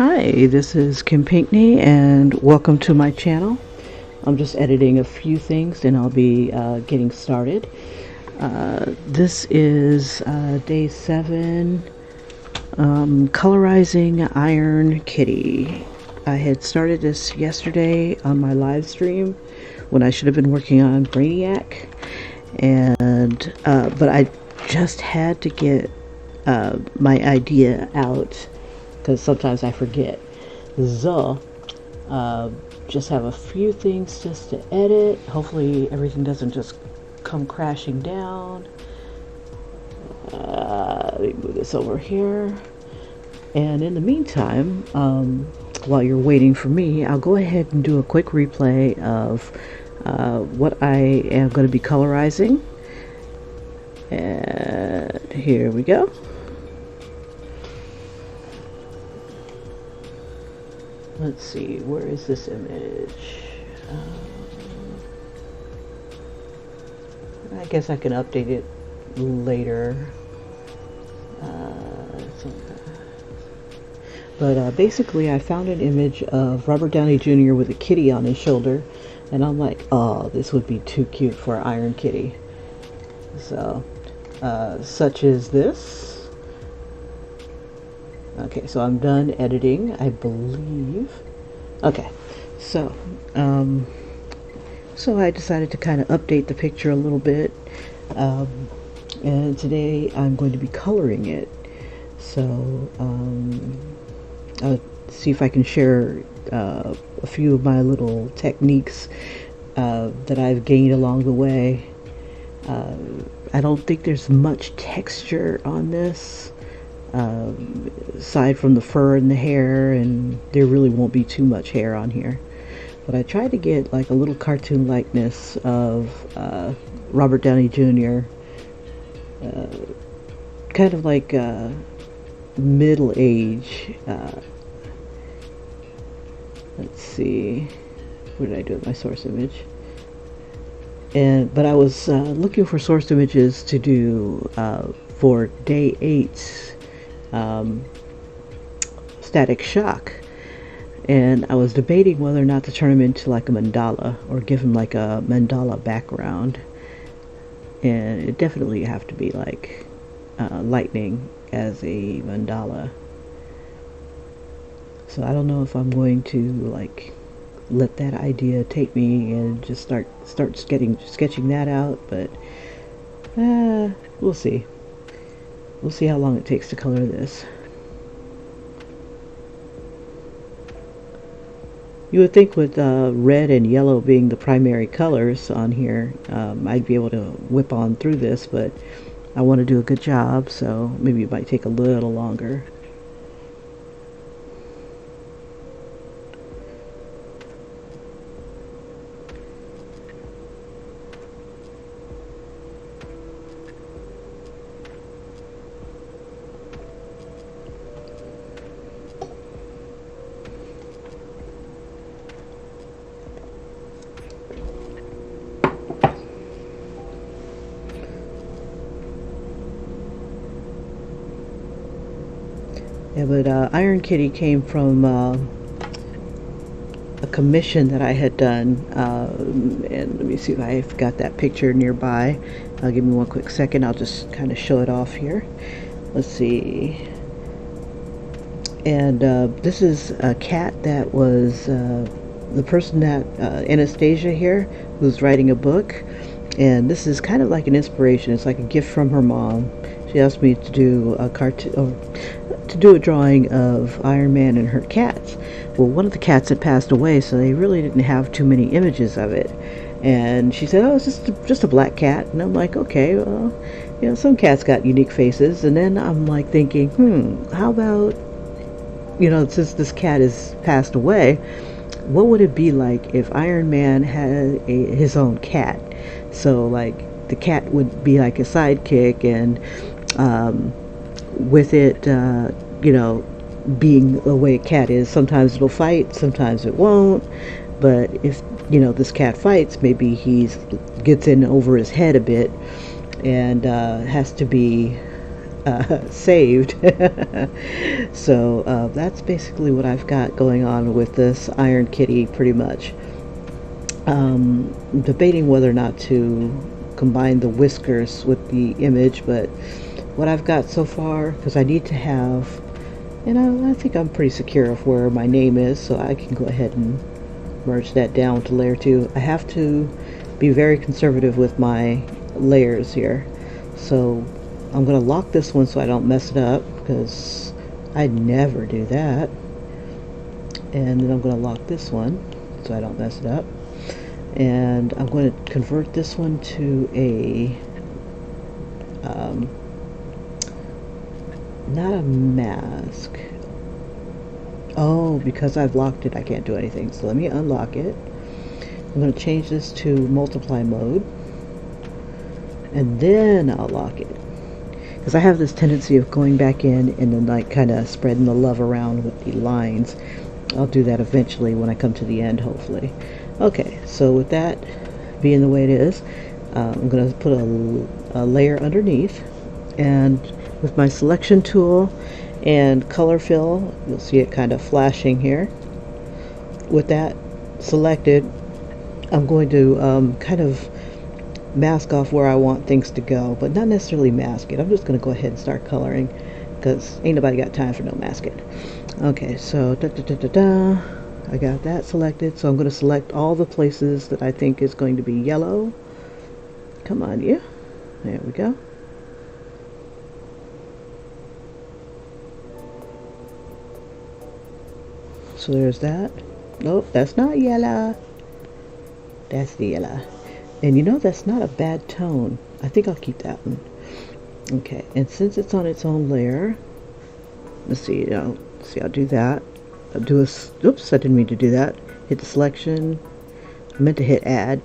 Hi, this is Kim Pinkney and welcome to my channel. I'm just editing a few things and I'll be getting started. This is day 7, colorizing Iron Kitty. I had started this yesterday on my live stream when I should have been working on Brainiac, and but I just had to get my idea out because sometimes I forget. So, just have a few things just to edit. Hopefully everything doesn't just come crashing down. Let me move this over here. And in the meantime, while you're waiting for me, I'll go ahead and do a quick replay of what I am going to be colorizing. And here we go. Let's see, where is this image? I guess I can update it later. But basically I found an image of Robert Downey Jr. with a kitty on his shoulder, and I'm like, oh, this would be too cute for Iron Kitty. So, such as this. Okay, so I'm done editing, I believe. Okay, so I decided to kind of update the picture a little bit, and today I'm going to be coloring it. So I'll see if I can share a few of my little techniques that I've gained along the way. I don't think there's much texture on this. Aside from the fur and the hair, and there really won't be too much hair on here, but I tried to get like a little cartoon likeness of Robert Downey Jr. Kind of like middle age. Let's see, what did I do with my source image? But I was looking for source images to do for day 8's Static Shock, and I was debating whether or not to turn him into like a mandala or give him like a mandala background, and it definitely have to be like lightning as a mandala. So I don't know if I'm going to like let that idea take me and just start sketching that out, but we'll see. We'll see how long it takes to color this. You would think with red and yellow being the primary colors on here, I'd be able to whip on through this, but I want to do a good job, so maybe it might take a little longer. Yeah, but Iron Kitty came from a commission that I had done, and let me see if I've got that picture nearby. Give me one quick second, I'll just kind of show it off here. Let's see. And this is a cat that was the person that Anastasia here, who's writing a book, and this is kind of like an inspiration. It's like a gift from her mom. She asked me to do a cartoon, or to do a drawing of Iron Man and her cats. Well, one of the cats had passed away, so they really didn't have too many images of it. And she said, oh, it's just a black cat. And I'm like, okay, well, you know, some cats got unique faces. And then I'm like thinking, how about, you know, since this cat has passed away, what would it be like if Iron Man had his own cat? So like the cat would be like a sidekick, and with it, you know, being the way a cat is, sometimes it'll fight, sometimes it won't. But if, you know, this cat fights, maybe he gets in over his head a bit and has to be saved. So that's basically what I've got going on with this Iron Kitty pretty much. Debating whether or not to combine the whiskers with the image, but what I've got so far, because I need to have, and I think I'm pretty secure of where my name is, so I can go ahead and merge that down to layer 2. I have to be very conservative with my layers here, so I'm going to lock this one so I don't mess it up, because I'd never do that. And then I'm going to lock this one so I don't mess it up. And I'm going to convert this one to a not a mask. Oh, because I've locked it, I can't do anything. So let me unlock it. I'm going to change this to multiply mode, and then I'll lock it, because I have this tendency of going back in and then like kind of spreading the love around with the lines. I'll do that eventually when I come to the end, hopefully. Okay, so with that being the way it is, I'm going to put a layer underneath, and with my selection tool and color fill, you'll see it kind of flashing here. With that selected, I'm going to kind of mask off where I want things to go, but not necessarily mask it. I'm just going to go ahead and start coloring, because ain't nobody got time for no masking. Okay, so I got that selected, so I'm going to select all the places that I think is going to be yellow. Come on, you. There we go. So there's that. Nope, that's not yellow. That's the yellow. And you know, that's not a bad tone. I think I'll keep that one. Okay, and since it's on its own layer, let's see, I'll do that. I'll do a, oops, I didn't mean to do that. Hit the selection. I meant to hit add.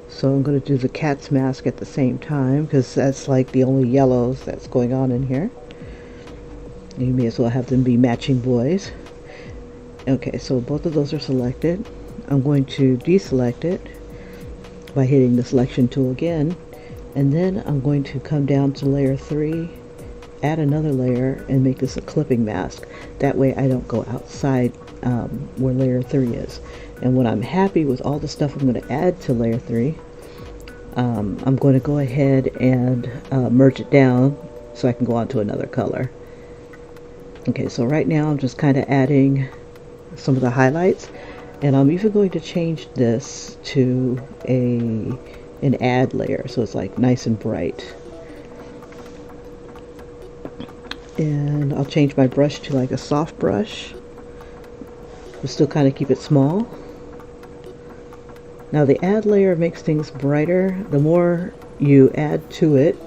So I'm going to do the cat's mask at the same time, because that's like the only yellows that's going on in here. You may as well have them be matching boys. Okay, so both of those are selected. I'm going to deselect it by hitting the selection tool again, and then I'm going to come down to layer 3, add another layer, and make this a clipping mask. That way I don't go outside where layer 3 is. And when I'm happy with all the stuff I'm going to add to layer 3, I'm going to go ahead and merge it down so I can go on to another color. Okay, so right now I'm just kind of adding some of the highlights, and I'm even going to change this to an add layer, so it's like nice and bright. And I'll change my brush to like a soft brush, but still kind of keep it small. Now the add layer makes things brighter. The more you add to it,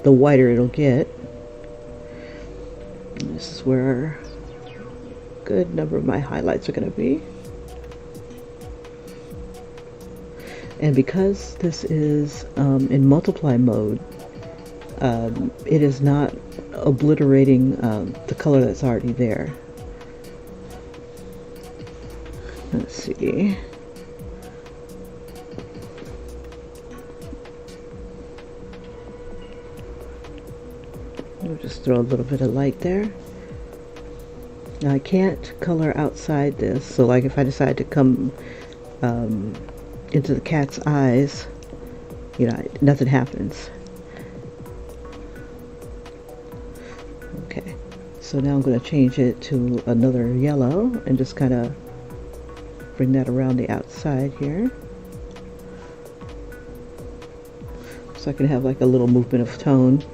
the whiter it'll get. And this is where a good number of my highlights are going to be. And because this is in multiply mode, it is not obliterating the color that's already there. Let's see. We'll just throw a little bit of light there. Now I can't color outside this, so like if I decide to come into the cat's eyes, you know, nothing happens. Okay, so now I'm going to change it to another yellow and just kind of bring that around the outside here, so I can have like a little movement of tone.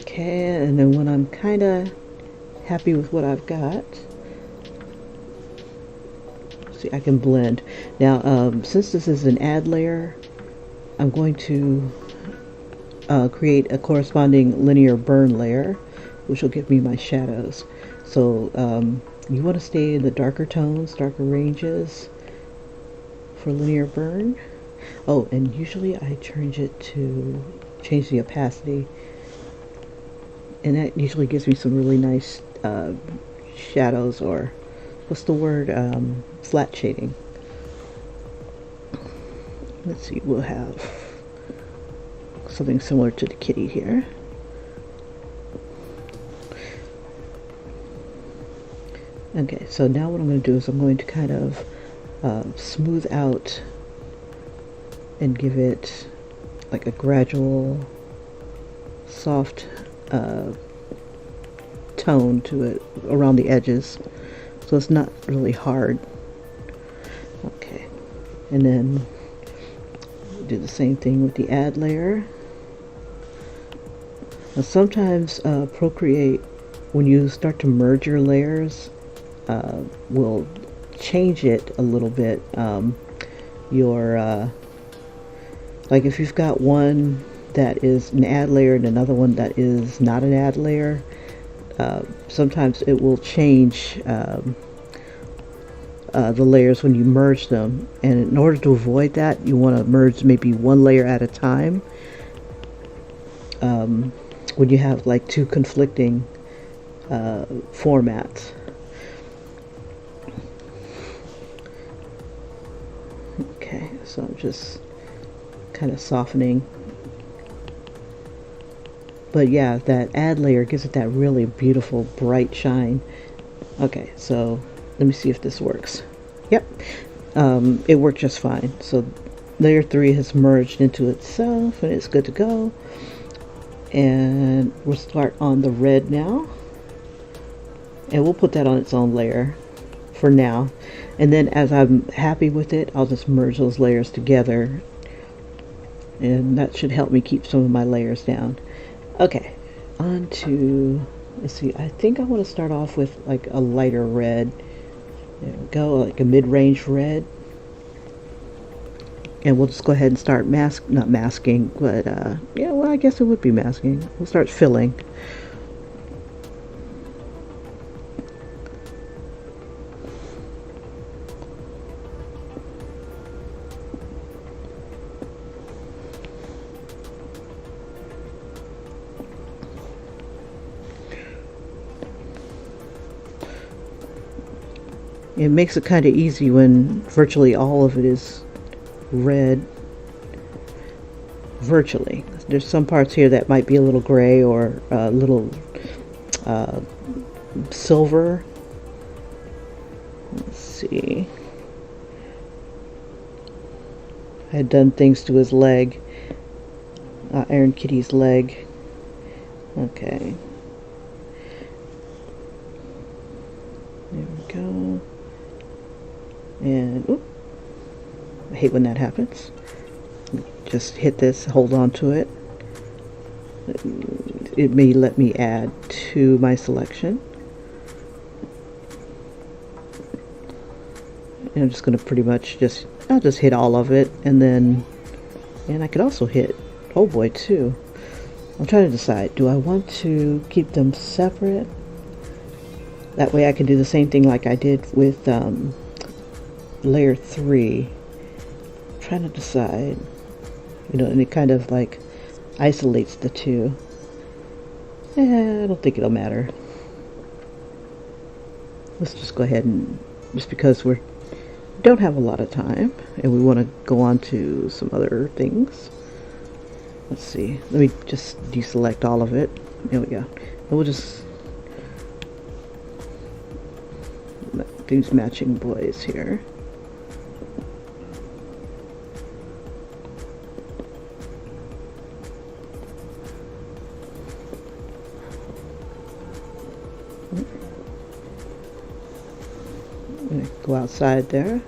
Okay, and then when I'm kind of happy with what I've got, see, I can blend. Now, since this is an add layer, I'm going to create a corresponding linear burn layer, which will give me my shadows. So you want to stay in the darker tones, darker ranges for linear burn. Oh, and usually I change the opacity and that usually gives me some really nice shadows, or what's the word, flat shading. Let's see, we'll have something similar to the kitty here. Okay, so now what I'm going to do is I'm going to kind of smooth out and give it like a gradual soft tone to it around the edges, so it's not really hard. Okay, and then do the same thing with the add layer. Now sometimes Procreate, when you start to merge your layers, will change it a little bit. Like if you've got one that is an add layer and another one that is not an add layer, sometimes it will change the layers when you merge them, and in order to avoid that, you want to merge maybe one layer at a time when you have like two conflicting formats. Okay, so I'm just kind of softening, but yeah, that add layer gives it that really beautiful bright shine. Okay, so let me see if this works. Yep, it worked just fine. So layer 3 has merged into itself and it's good to go. And we'll start on the red now, and we'll put that on its own layer for now, and then as I'm happy with it, I'll just merge those layers together, and that should help me keep some of my layers down. Okay, on to, let's see, I think I want to start off with like a lighter red. There we go, like a mid-range red. And we'll just go ahead and start not masking, but yeah, well, I guess it would be masking. We'll start filling. It makes it kind of easy when virtually all of it is red. Virtually. There's some parts here that might be a little gray or a little silver. Let's see. I had done things to his leg, Iron Kitty's leg. Okay. There we go. And, oop. I hate when that happens. Just hit this, hold on to it. It may let me add to my selection. And I'm just going to pretty much I'll just hit all of it, and I could also hit, oh boy, too. I'm trying to decide, do I want to keep them separate? That way I can do the same thing like I did with layer 3. Trying to decide, and it kind of like isolates the two. I don't think it'll matter. Let's just go ahead and, just because we don't have a lot of time and we want to go on to some other things. Let's see, let me just deselect all of it. There we go. And we'll just these matching boys here. Go outside there.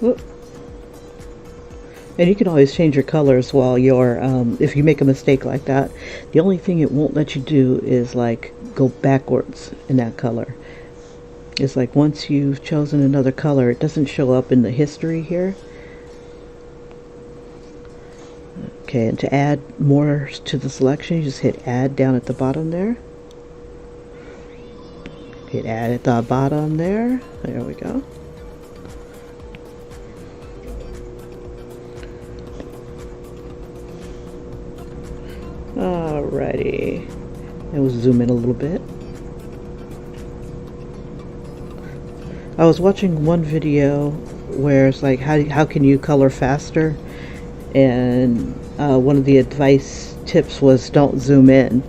Whoop. And you can always change your colors while you're, if you make a mistake like that. The only thing it won't let you do is like go backwards in that color. It's like once you've chosen another color, it doesn't show up in the history here. Okay, and to add more to the selection, you just hit add down at the bottom there. Hit add at the bottom there. There we go. Alrighty. And we'll zoom in a little bit. I was watching one video where it's like, how can you color faster? And one of the advice tips was don't zoom in.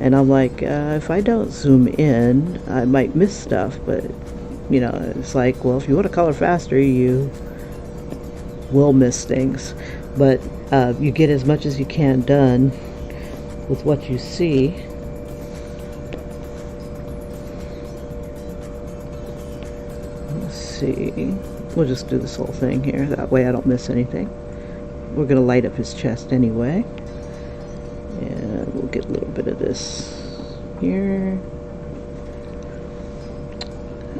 And I'm like, if I don't zoom in, I might miss stuff. But, you know, it's like, well, if you want to color faster, you will miss things. But you get as much as you can done with what you see. Let's see. We'll just do this whole thing here. That way I don't miss anything. We're going to light up his chest anyway. And we'll get a little bit of this here.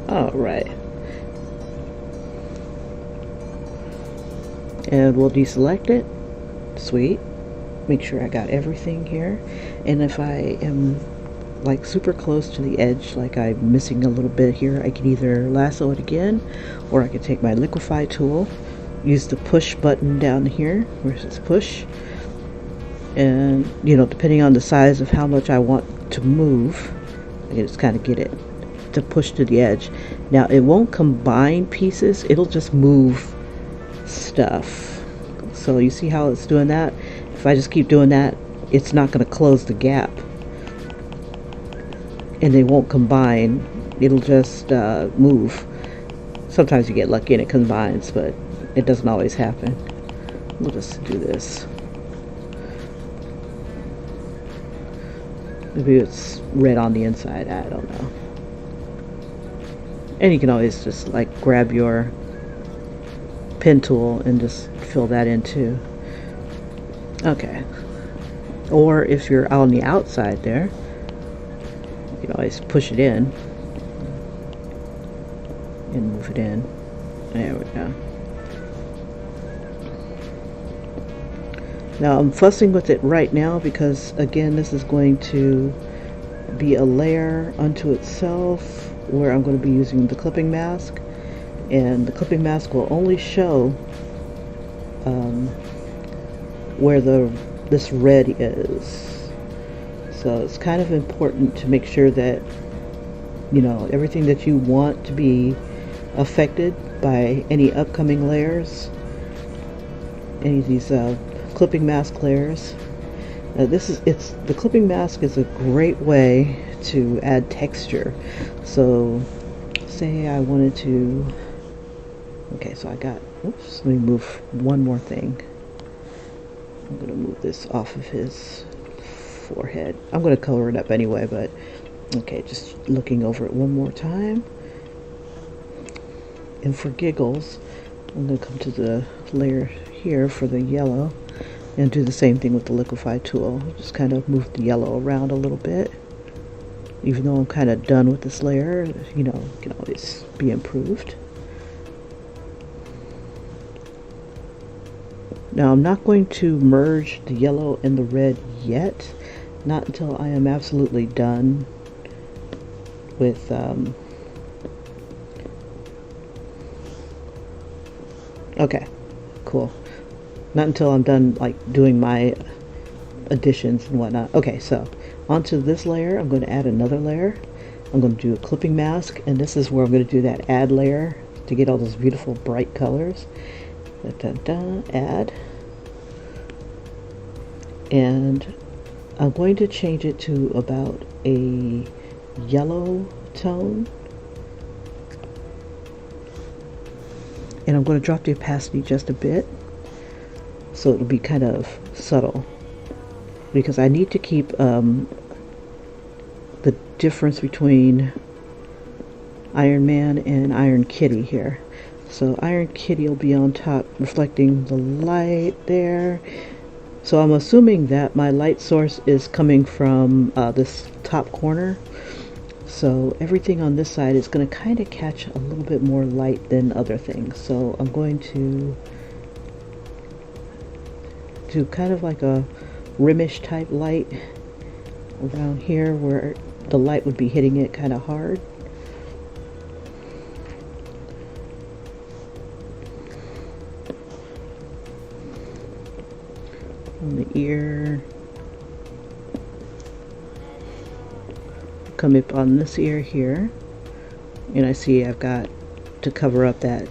Alright. And we'll deselect it. Sweet. Make sure I got everything here. And if I am like super close to the edge, like I'm missing a little bit here, I can either lasso it again, or I can take my liquefy tool, use the push button down here where it says push, and you know, depending on the size of how much I want to move, I can just kind of get it to push to the edge. Now it won't combine pieces, it'll just move stuff. So you see how it's doing that? If I just keep doing that, it's not going to close the gap, and they won't combine. It'll just move. Sometimes you get lucky and it combines, but it doesn't always happen. We'll just do this. Maybe it's red on the inside, I don't know. And you can always just like grab your pen tool and just fill that in too. Okay. Or if you're on the outside there, you can always push it in and move it in. There we go. Now I'm fussing with it right now because again, this is going to be a layer unto itself where I'm going to be using the clipping mask, and the clipping mask will only show where this red is. So it's kind of important to make sure that, you know, everything that you want to be affected by any upcoming layers, any of these clipping mask layers. The clipping mask is a great way to add texture. So say I wanted to, okay, so I got, oops, let me move one more thing. I'm going to move this off of his forehead. I'm going to color it up anyway, but okay, just looking over it one more time. And for giggles, I'm going to come to the layer here for the yellow and do the same thing with the liquefy tool. Just kind of move the yellow around a little bit. Even though I'm kind of done with this layer, you know, it can always be improved. Now I'm not going to merge the yellow and the red yet, not until I am absolutely done with okay, cool. Not until I'm done like doing my additions and whatnot. Okay, so onto this layer, I'm going to add another layer. I'm going to do a clipping mask, and this is where I'm going to do that add layer to get all those beautiful bright colors. Add, and I'm going to change it to about a yellow tone, and I'm going to drop the opacity just a bit so it'll be kind of subtle, because I need to keep the difference between Iron Man and Iron Kitty here. So Iron Kitty will be on top, reflecting the light there. So I'm assuming that my light source is coming from this top corner. So everything on this side is going to kind of catch a little bit more light than other things. So I'm going to do kind of like a rimish type light around here where the light would be hitting it kind of hard. On the ear. Come up on this ear here. And I see I've got to cover up that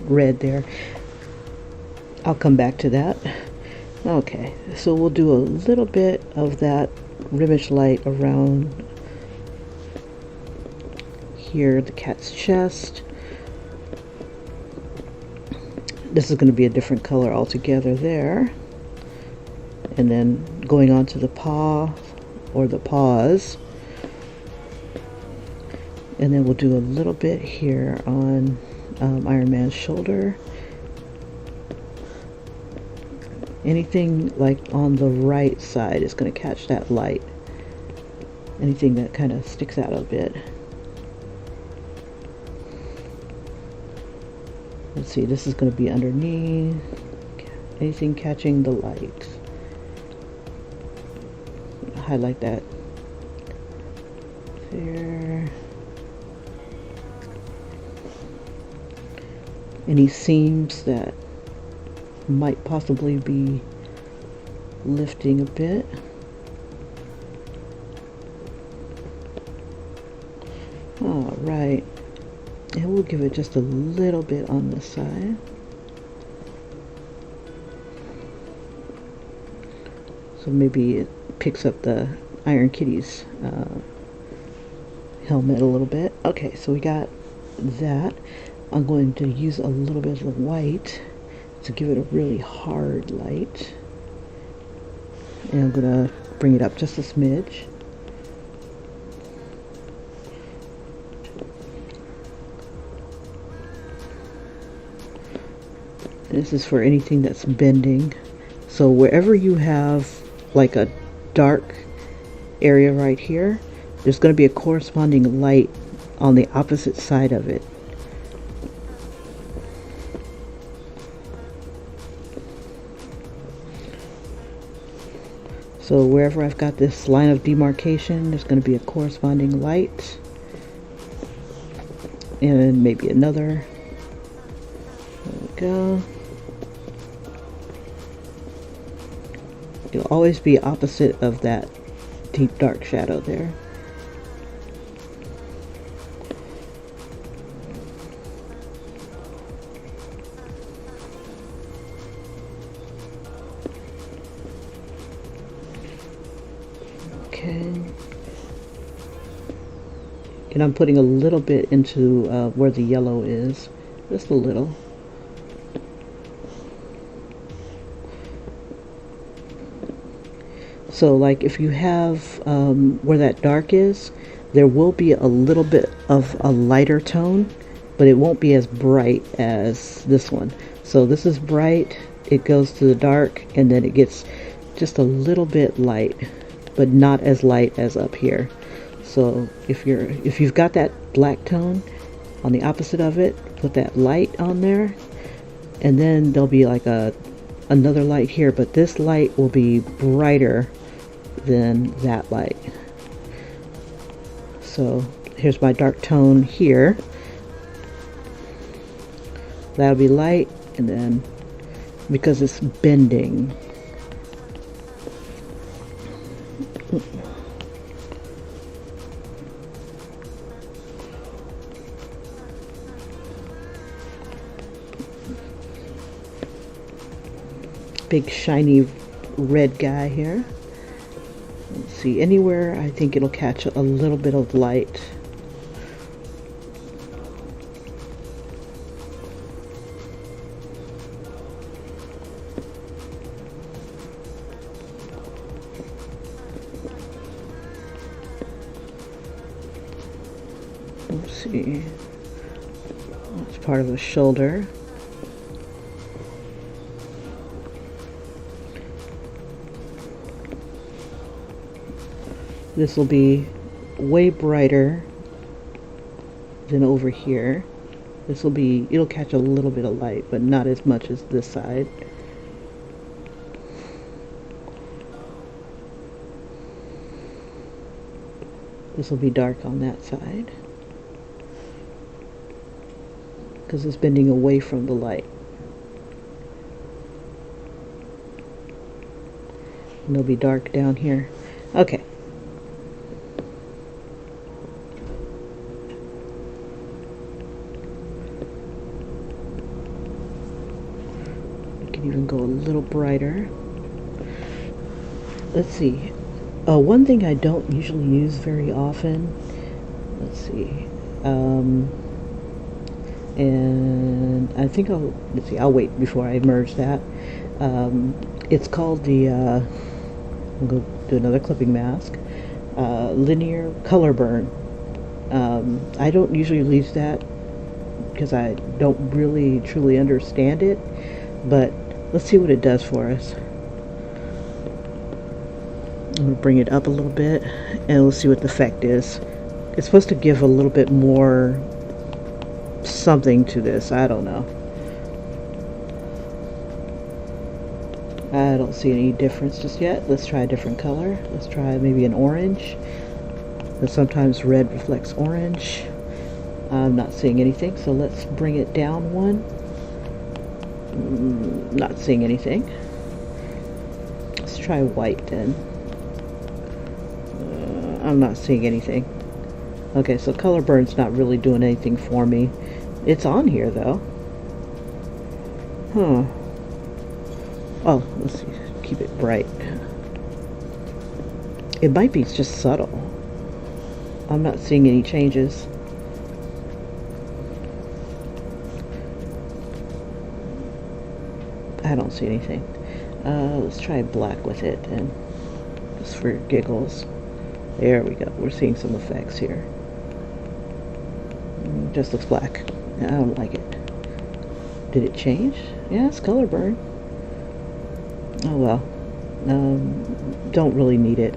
red there. I'll come back to that. Okay, so we'll do a little bit of that rimish light around here, the cat's chest. This is going to be a different color altogether there. And then going on to the paw or the paws. And then we'll do a little bit here on Iron Man's shoulder. Anything like on the right side is going to catch that light. Anything that kind of sticks out a bit. Let's see, this is going to be underneath. Anything catching the light. Highlight that there. Any seams that might possibly be lifting a bit. All right, and we'll give it just a little bit on this side. So maybe it picks up the Iron Kitty's helmet a little bit. Okay, so we got that. I'm going to use a little bit of the white to give it a really hard light. And I'm going to bring it up just a smidge. This is for anything that's bending. So wherever you have like a dark area right here, there's going to be a corresponding light on the opposite side of it. So wherever I've got this line of demarcation, there's going to be a corresponding light. And maybe another. There we go. It'll always be opposite of that deep dark shadow there. Okay. And I'm putting a little bit into where the yellow is. Just a little. So like if you have where that dark is, there will be a little bit of a lighter tone, but it won't be as bright as this one. So this is bright, it goes to the dark, and then it gets just a little bit light, but not as light as up here. So if you've got that black tone on the opposite of it, put that light on there, and then there'll be like another light here, but this light will be brighter than that light. So here's my dark tone here. That'll be light, and then because it's bending, big shiny red guy here. Let's see, anywhere I think it'll catch a little bit of light. Let's see, that's part of the shoulder. This will be way brighter than over here. It'll catch a little bit of light, but not as much as this side. This will be dark on that side because it's bending away from the light. And it'll be dark down here. Okay. We can even go a little brighter. Let's see. One thing I don't usually use very often. Let's see. And I think I'll wait before I merge that. It's called the, I'm going to do another clipping mask, linear color burn. I don't usually use that because I don't really truly understand it, but let's see what it does for us. I'm going to bring it up a little bit and we'll see what the effect is. It's supposed to give a little bit more something to this. I don't know. I don't see any difference just yet. Let's try a different color. Let's try maybe an orange. And sometimes red reflects orange. I'm not seeing anything, so let's bring it down one. Not seeing anything. Let's try white then. I'm not seeing anything. Okay, so color burn's not really doing anything for me. It's on here though. Huh. Oh, let's see. Keep it bright. It might be just subtle. I'm not seeing any changes. I don't see anything. Let's try black with it and just for giggles. There we go. We're seeing some effects here. It just looks black. I don't like it. Did it change? Yeah, it's color burn. Oh well. Don't really need it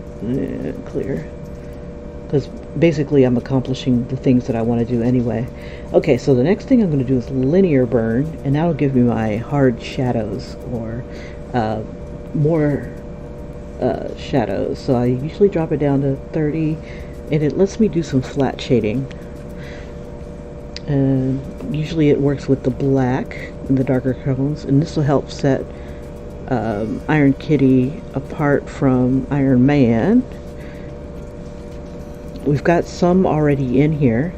clear. Because basically I'm accomplishing the things that I want to do anyway. Okay, so the next thing I'm going to do is linear burn, and that'll give me my hard shadows or more shadows. So I usually drop it down to 30 and it lets me do some flat shading. And usually it works with the black and the darker tones, and this will help set Iron Kitty apart from Iron Man. We've got some already in here.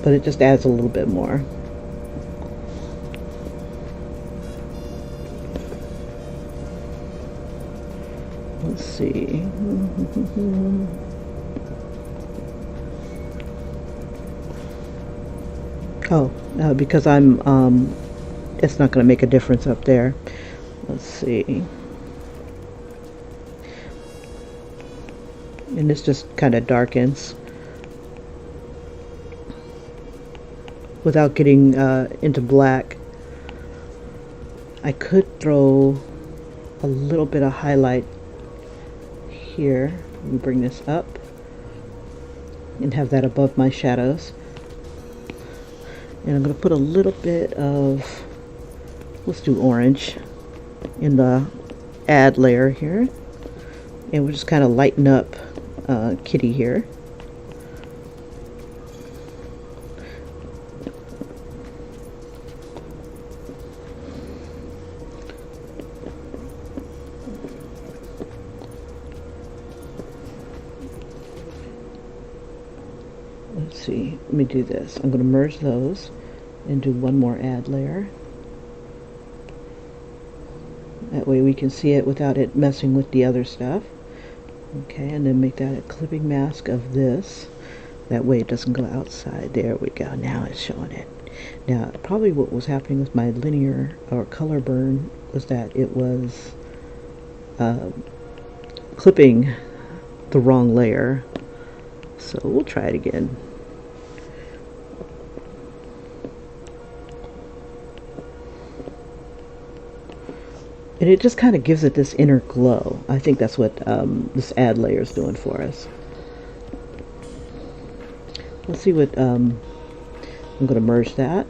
But it just adds a little bit more. Let's see. Oh, because I'm, it's not going to make a difference up there. Let's see. And this just kind of darkens without getting into black. I could throw a little bit of highlight here and bring this up and have that above my shadows. And I'm going to put a little bit of, let's do orange in the add layer here, and we'll just kind of lighten up Kitty here. Let's see, let me do this. I'm going to merge those and do one more add layer. That way we can see it without it messing with the other stuff. Okay, and then make that a clipping mask of this. That way it doesn't go outside. There we go. Now it's showing it. Now, probably what was happening with my linear or color burn was that it was clipping the wrong layer. So we'll try it again. And it just kind of gives it this inner glow. I think that's what this add layer is doing for us. Let's see what, I'm going to merge that.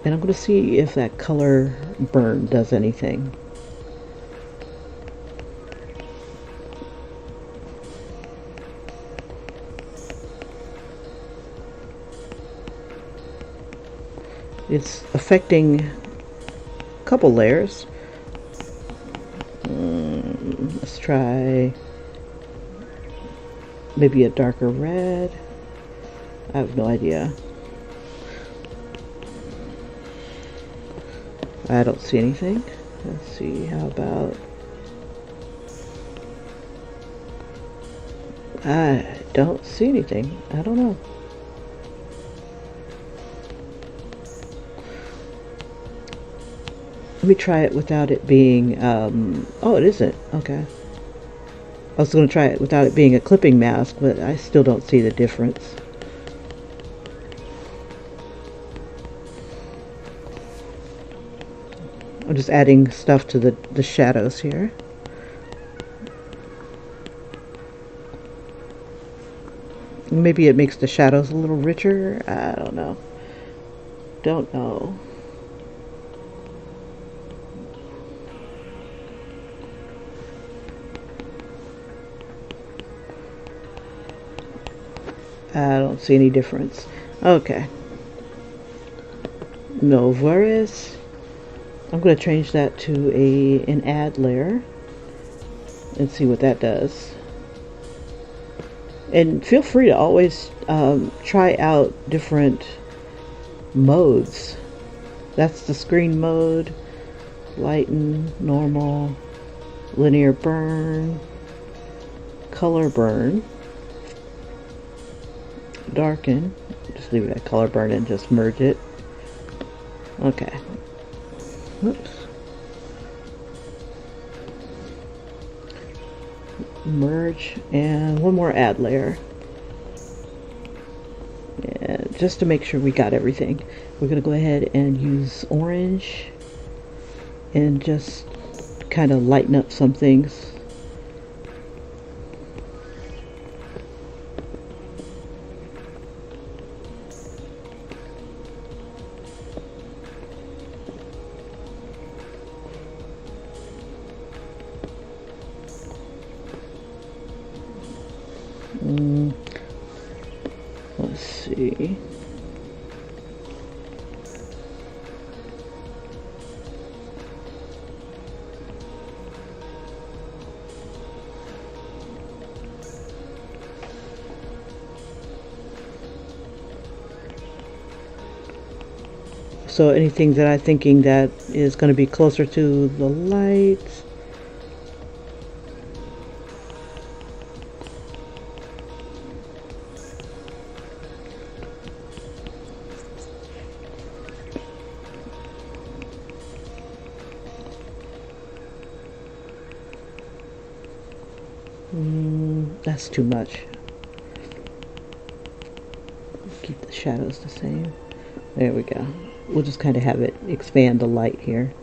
And I'm going to see if that color burn does anything. It's affecting a couple layers. Let's try maybe a darker red. I have no idea. I don't see anything. Let's see, how about... I don't see anything. I don't know. Let me try it without it being, oh, it isn't. Okay. I was going to try it without it being a clipping mask, but I still don't see the difference. I'm just adding stuff to the shadows here. Maybe it makes the shadows a little richer. I don't know. Don't know. I don't see any difference. Okay. No worries. I'm going to change that to an add layer and see what that does. And feel free to always try out different modes. That's the screen mode, lighten, normal, linear burn, color burn, darken. Just leave it at color burn and just merge it. Okay. Oops. Merge, and one more add layer. And just to make sure we got everything, we're going to go ahead and use orange and just kind of lighten up some things. Let's see. So anything that I'm thinking that is going to be closer to the light. That's too much. Keep the shadows the same. There we go. We'll just kind of have it expand the light here.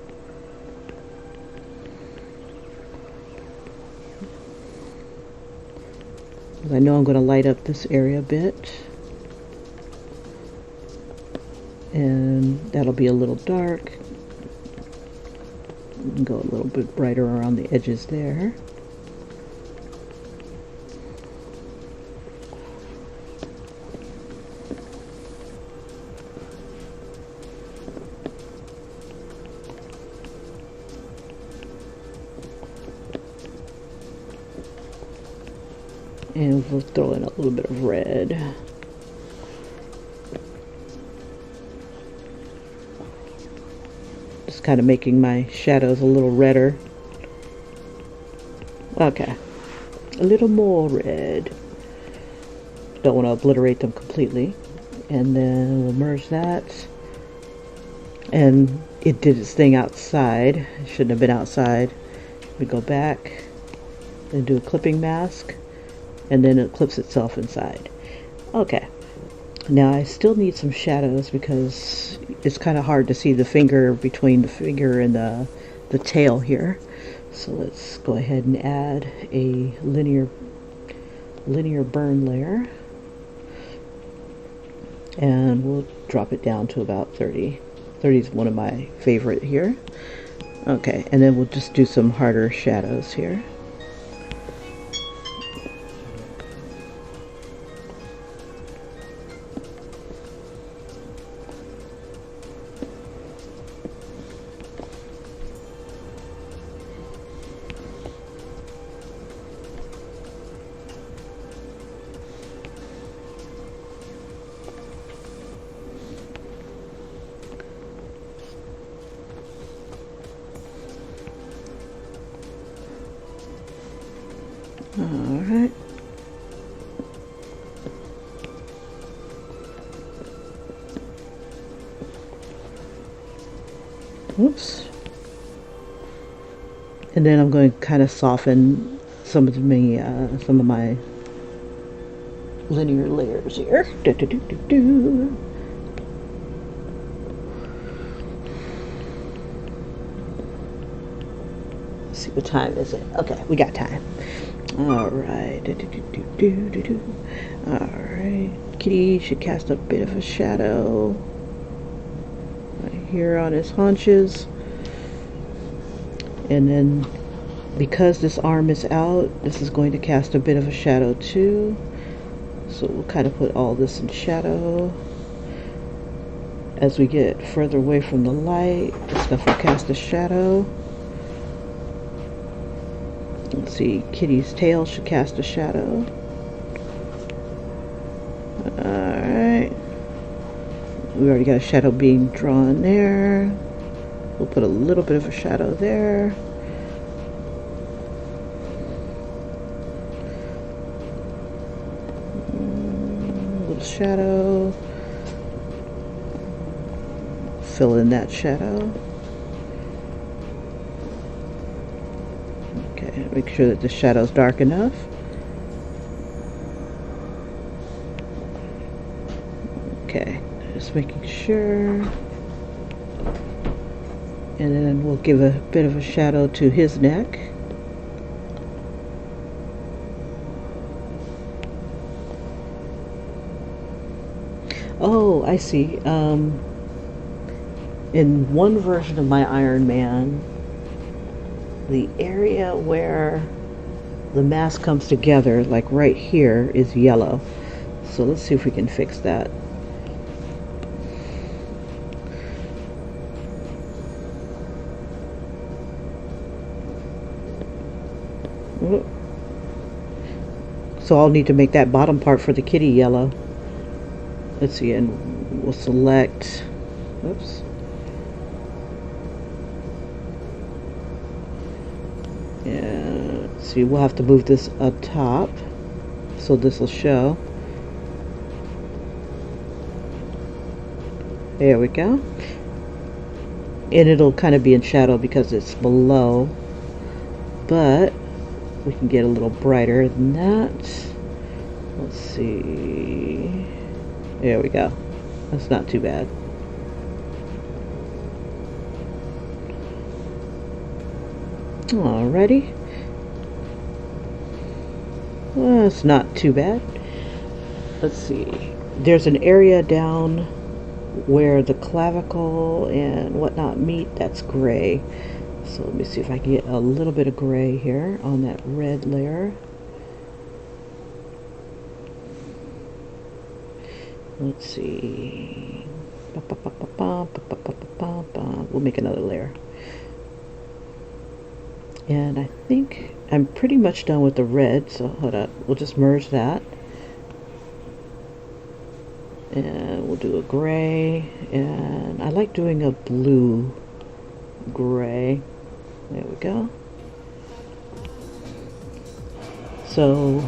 I know I'm going to light up this area a bit. And that'll be a little dark. Go a little bit brighter around the edges there. And we'll throw in a little bit of red. Just kind of making my shadows a little redder. Okay. A little more red. Don't want to obliterate them completely. And then we'll merge that. And it did its thing outside. It shouldn't have been outside. We go back and do a clipping mask. And then it clips itself inside. Okay. Now I still need some shadows because it's kind of hard to see the finger between the finger and the tail here. So let's go ahead and add a linear burn layer. And we'll drop it down to about 30. 30 is one of my favorite here. Okay, and then we'll just do some harder shadows here. Alright. Oops. And then I'm going to kind of soften some of my linear layers here. Let's see, what time is it? Okay, we got time. Alright. Alright. Kitty should cast a bit of a shadow right here on his haunches. And then because this arm is out, this is going to cast a bit of a shadow too. So we'll kind of put all this in shadow. As we get further away from the light, this stuff will cast a shadow. Let's see, Kitty's tail should cast a shadow. Alright. We already got a shadow being drawn there. We'll put a little bit of a shadow there. Little shadow. Fill in that shadow. Okay, make sure that the shadow's dark enough. Okay, just making sure. And then we'll give a bit of a shadow to his neck. Oh, I see. In one version of my Iron Man, the area where the mask comes together, like right here, is yellow. So let's see if we can fix that. So I'll need to make that bottom part for the kitty yellow. Let's see, and we'll select, oops. Yeah, let's see, we'll have to move this up top so this will show. There we go. And it'll kind of be in shadow because it's below, but we can get a little brighter than that. Let's see. There we go. That's not too bad. Alrighty. Well, it's not too bad. Let's see. There's an area down where the clavicle and whatnot meet. That's gray. So let me see if I can get a little bit of gray here on that red layer. Let's see. We'll make another layer. And I think I'm pretty much done with the red, so hold up. We'll just merge that. And we'll do a gray. And I like doing a blue gray. There we go. So,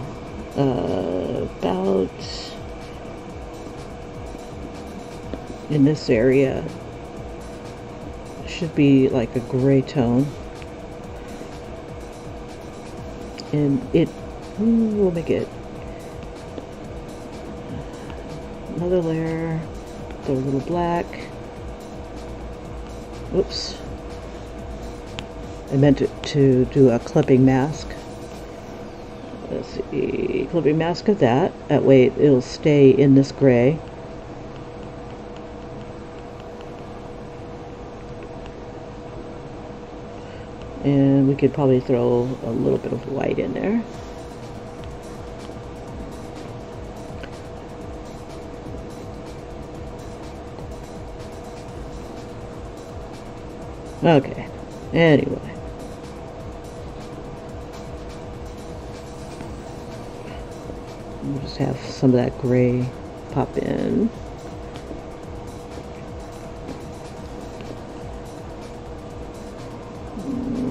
about in this area should be like a gray tone. And we'll make it another layer, throw a little black. Oops. I meant to do a clipping mask. Let's see, clipping mask of that. That way it'll stay in this gray. And we could probably throw a little bit of white in there. Okay, anyway. We'll just have some of that gray pop in.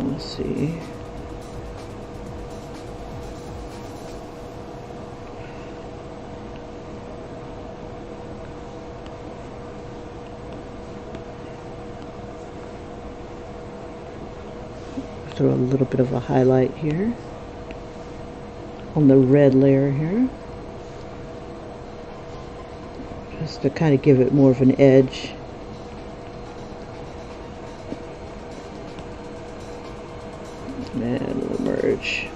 Let's see. throw a little bit of a highlight here on the red layer here, just to kind of give it more of an edge. And we'll merge.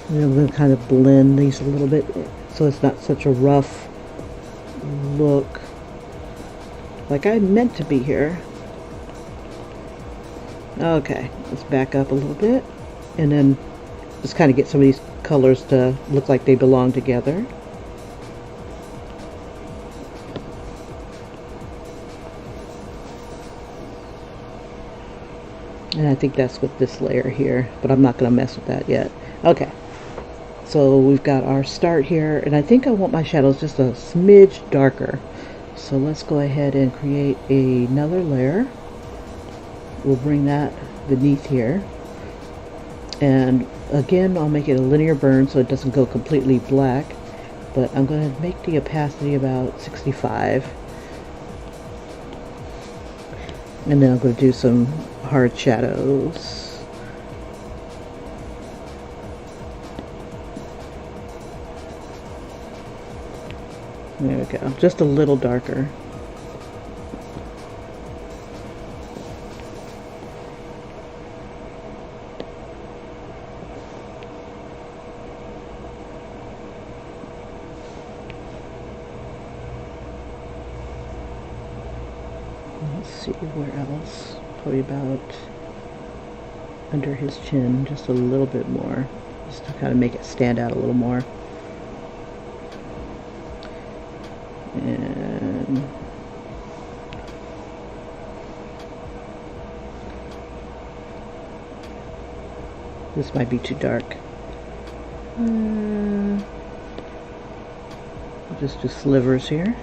And I'm going to kind of blend these a little bit so it's not such a rough look like I meant to be here. Okay, let's back up a little bit and then just kind of get some of these colors to look like they belong together. And I think that's with this layer here, but I'm not going to mess with that yet. Okay, so we've got our start here, and I think I want my shadows just a smidge darker. So let's go ahead and create another layer. We'll bring that beneath here. And again, I'll make it a linear burn so it doesn't go completely black, but I'm going to make the opacity about 65. And then I'm going to do some hard shadows. There we go, just a little darker. Let's see where else. Probably about under his chin, just a little bit more, just to kind of make it stand out a little more. And this might be too dark. I'll just do slivers here.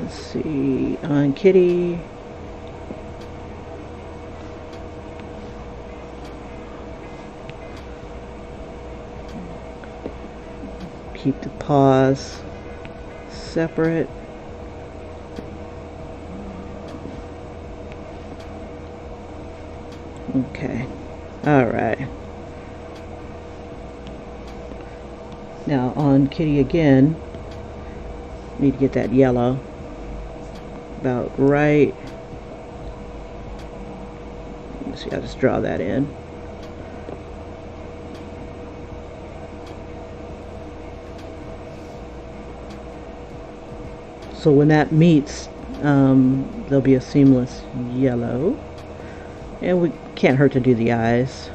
Let's see, on Kitty. Keep the paws separate. Okay, all right. Now on Kitty again, need to get that yellow about right. Let's see, I'll just draw that in. So when that meets, there'll be a seamless yellow. And we can't hurt to do the eyes.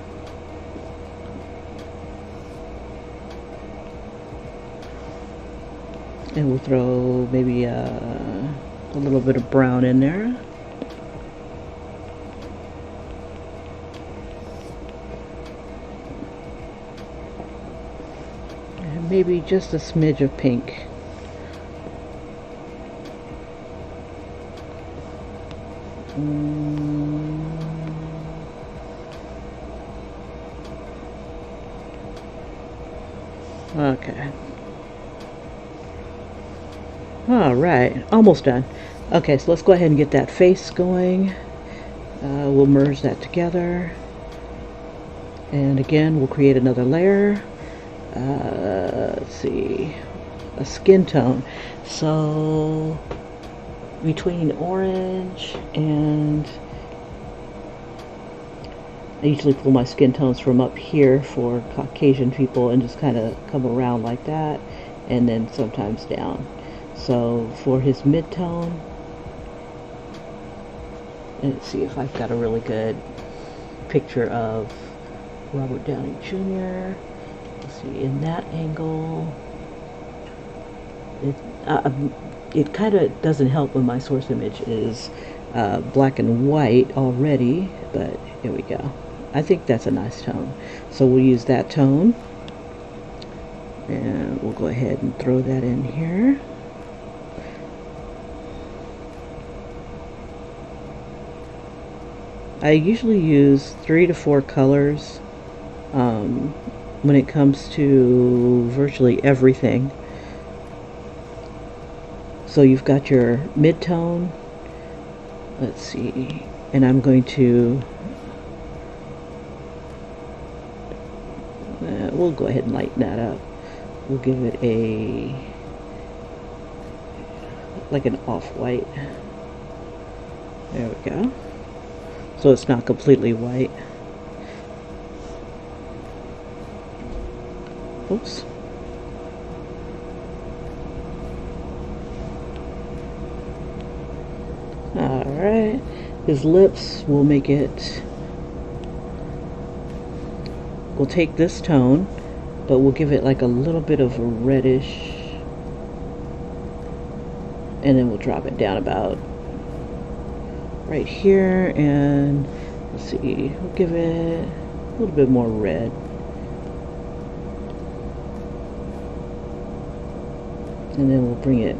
And we'll throw maybe a little bit of brown in there. And maybe just a smidge of pink. Okay. All right, almost done. Okay, so let's go ahead and get that face going. We'll merge that together. And again, we'll create another layer. Let's see, a skin tone. So between orange and, I usually pull my skin tones from up here for Caucasian people and just kind of come around like that, and then sometimes down. So for his mid-tone, let's see if I've got a really good picture of Robert Downey Jr. Let's see, in that angle, it kind of doesn't help when my source image is black and white already, but here we go. I think that's a nice tone. So we'll use that tone, and we'll go ahead and throw that in here. I usually use 3 to 4 colors when it comes to virtually everything. So you've got your mid-tone, let's see, and I'm going to, we'll go ahead and lighten that up. We'll give it like an off-white. There we go. So it's not completely white. Oops. Alright. His lips, we'll make it, we'll take this tone, but we'll give it like a little bit of a reddish, and then we'll drop it down about right here, and let's see, we'll give it a little bit more red. And then we'll bring it,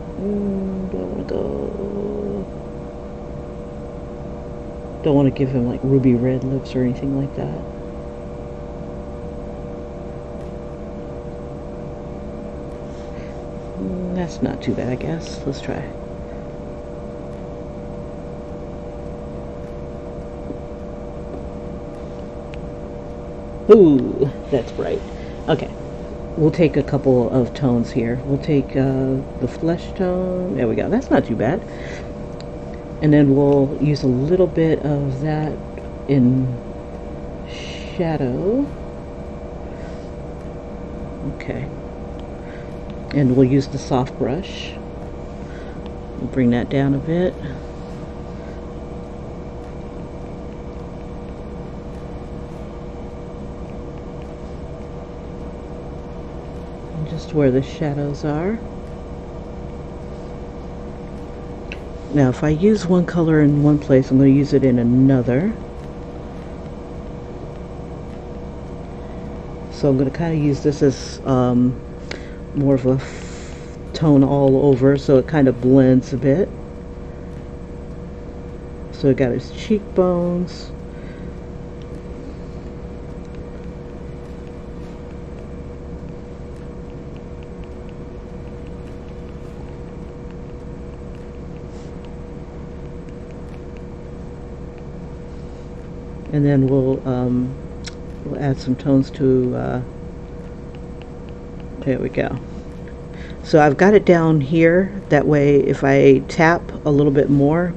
don't want to give him like ruby red lips or anything like that. That's not too bad, I guess. Let's try. Ooh, that's bright. Okay, we'll take a couple of tones here. We'll take the flesh tone. There we go. That's not too bad. And then we'll use a little bit of that in shadow. Okay. And we'll use the soft brush. We'll bring that down a bit. And just where the shadows are. Now, if I use one color in one place, I'm going to use it in another. So I'm going to kind of use this as more of a tone all over, so it kind of blends a bit. So I got his cheekbones. And then we'll add some tones to, there we go. So I've got it down here, that way if I tap a little bit more,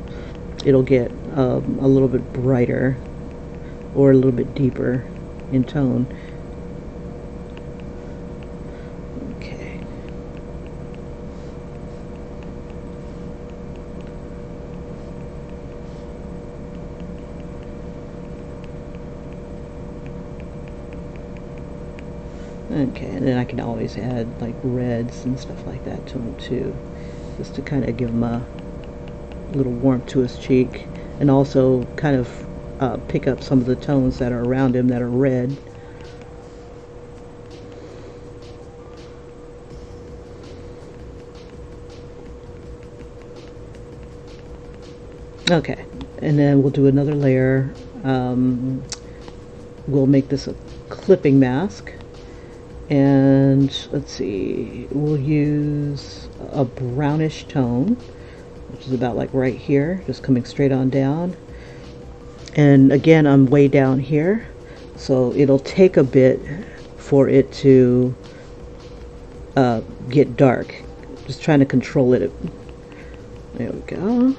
it'll get a little bit brighter or a little bit deeper in tone. Okay. Okay, and then I can always add like reds and stuff like that to him too, just to kind of give him a little warmth to his cheek, and also kind of pick up some of the tones that are around him that are red. Okay, and then we'll do another layer. We'll make this a clipping mask. And let's see, we'll use a brownish tone, which is about like right here, just coming straight on down. And again, I'm way down here, so it'll take a bit for it to get dark. Just trying to control it. There we go.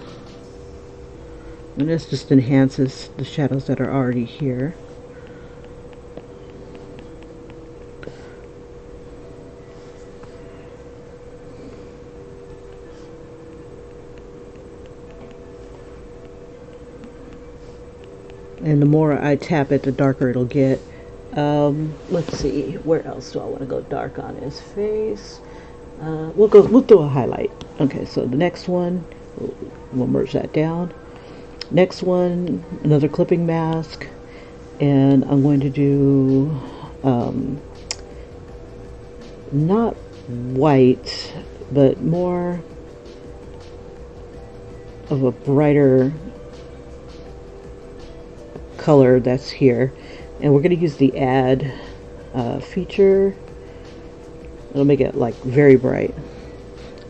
And this just enhances the shadows that are already here. And the more I tap it, the darker it'll get. Let's see, where else do I want to go dark on his face? We'll do a highlight. Okay, so the next one, we'll merge that down. Next one, another clipping mask, and I'm going to do not white, but more of a brighter color that's here, and we're going to use the add feature. It'll make it like very bright,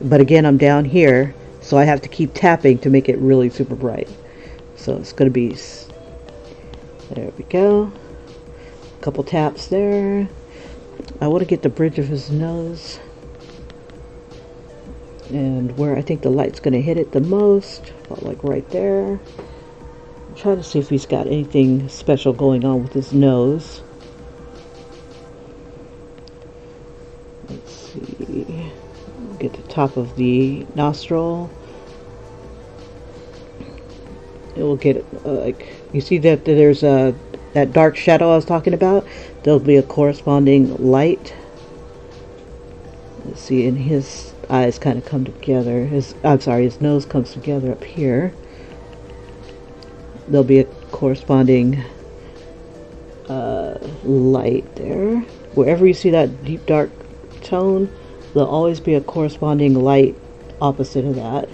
but again, I'm down here, so I have to keep tapping to make it really super bright. So it's going to be, there we go, a couple taps there. I want to get the bridge of his nose and where I think the light's going to hit it the most, about like right there. Try to see if he's got anything special going on with his nose. Let's see. Get the top of the nostril. It will get like, you see that there's that dark shadow I was talking about. There'll be a corresponding light. Let's see, and his eyes kind of come together. His nose comes together up here. There'll be a corresponding light there. Wherever you see that deep dark tone, there'll always be a corresponding light opposite of that.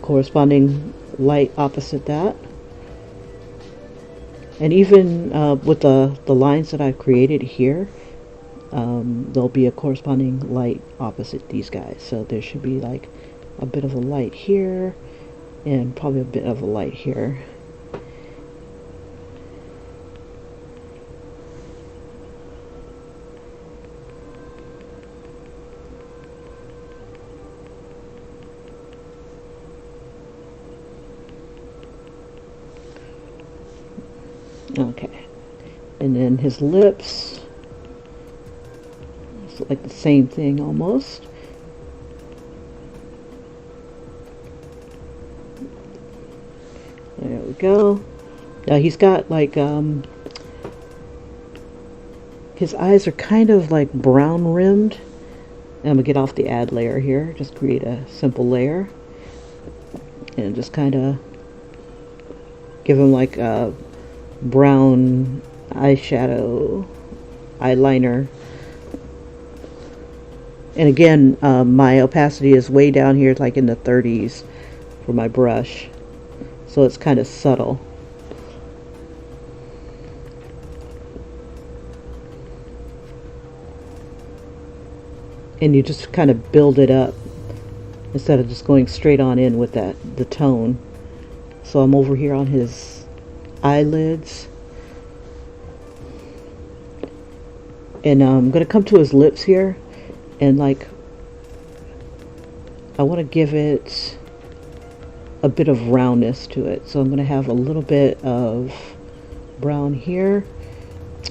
Corresponding light opposite that. And even with the lines that I've created here, there'll be a corresponding light opposite these guys. So there should be like a bit of a light here and probably a bit of a light here. Okay, and then his lips, it's like the same thing almost. There we go. Now he's got like, his eyes are kind of like brown rimmed. And I'm gonna get off the add layer here, just create a simple layer. And just kind of give him like a brown eyeshadow, eyeliner. And again, my opacity is way down here, like in the 30s for my brush. So it's kind of subtle. And you just kind of build it up instead of just going straight on in with the tone. So I'm over here on his eyelids, and I'm going to come to his lips here, and like I want to give it a bit of roundness to it. So I'm going to have a little bit of brown here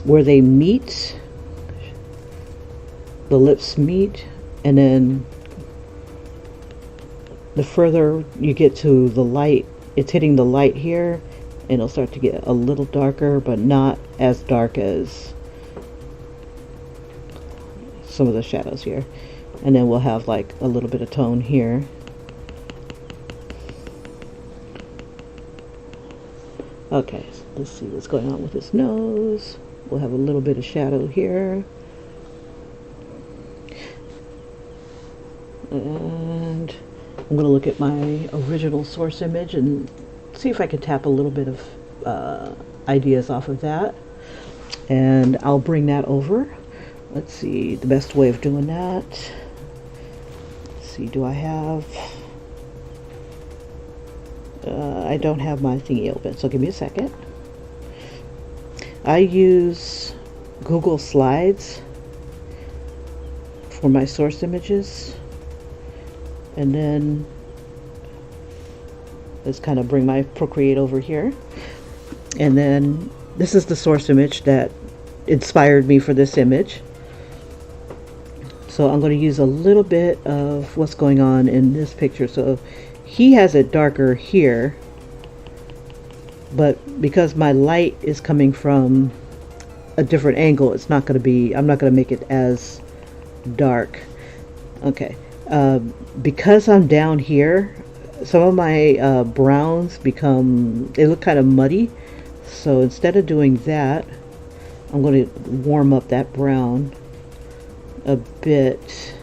where they meet, the lips meet, and then the further you get to the light, it's hitting the light here, and it'll start to get a little darker, but not as dark as some of the shadows here. And then we'll have like a little bit of tone here. Okay, so let's see what's going on with his nose. We'll have a little bit of shadow here. And I'm going to look at my original source image and see if I can tap a little bit of ideas off of that. And I'll bring that over. Let's see the best way of doing that. Let's see, do I have... I don't have my thingy open, so give me a second. I use Google Slides for my source images. And then let's kind of bring my Procreate over here. And then this is the source image that inspired me for this image. So I'm going to use a little bit of what's going on in this picture. So he has it darker here, but because my light is coming from a different angle, it's not going to be, I'm not going to make it as dark. Okay. Because I'm down here, some of my browns become, they look kind of muddy. So instead of doing that, I'm going to warm up that brown a bit.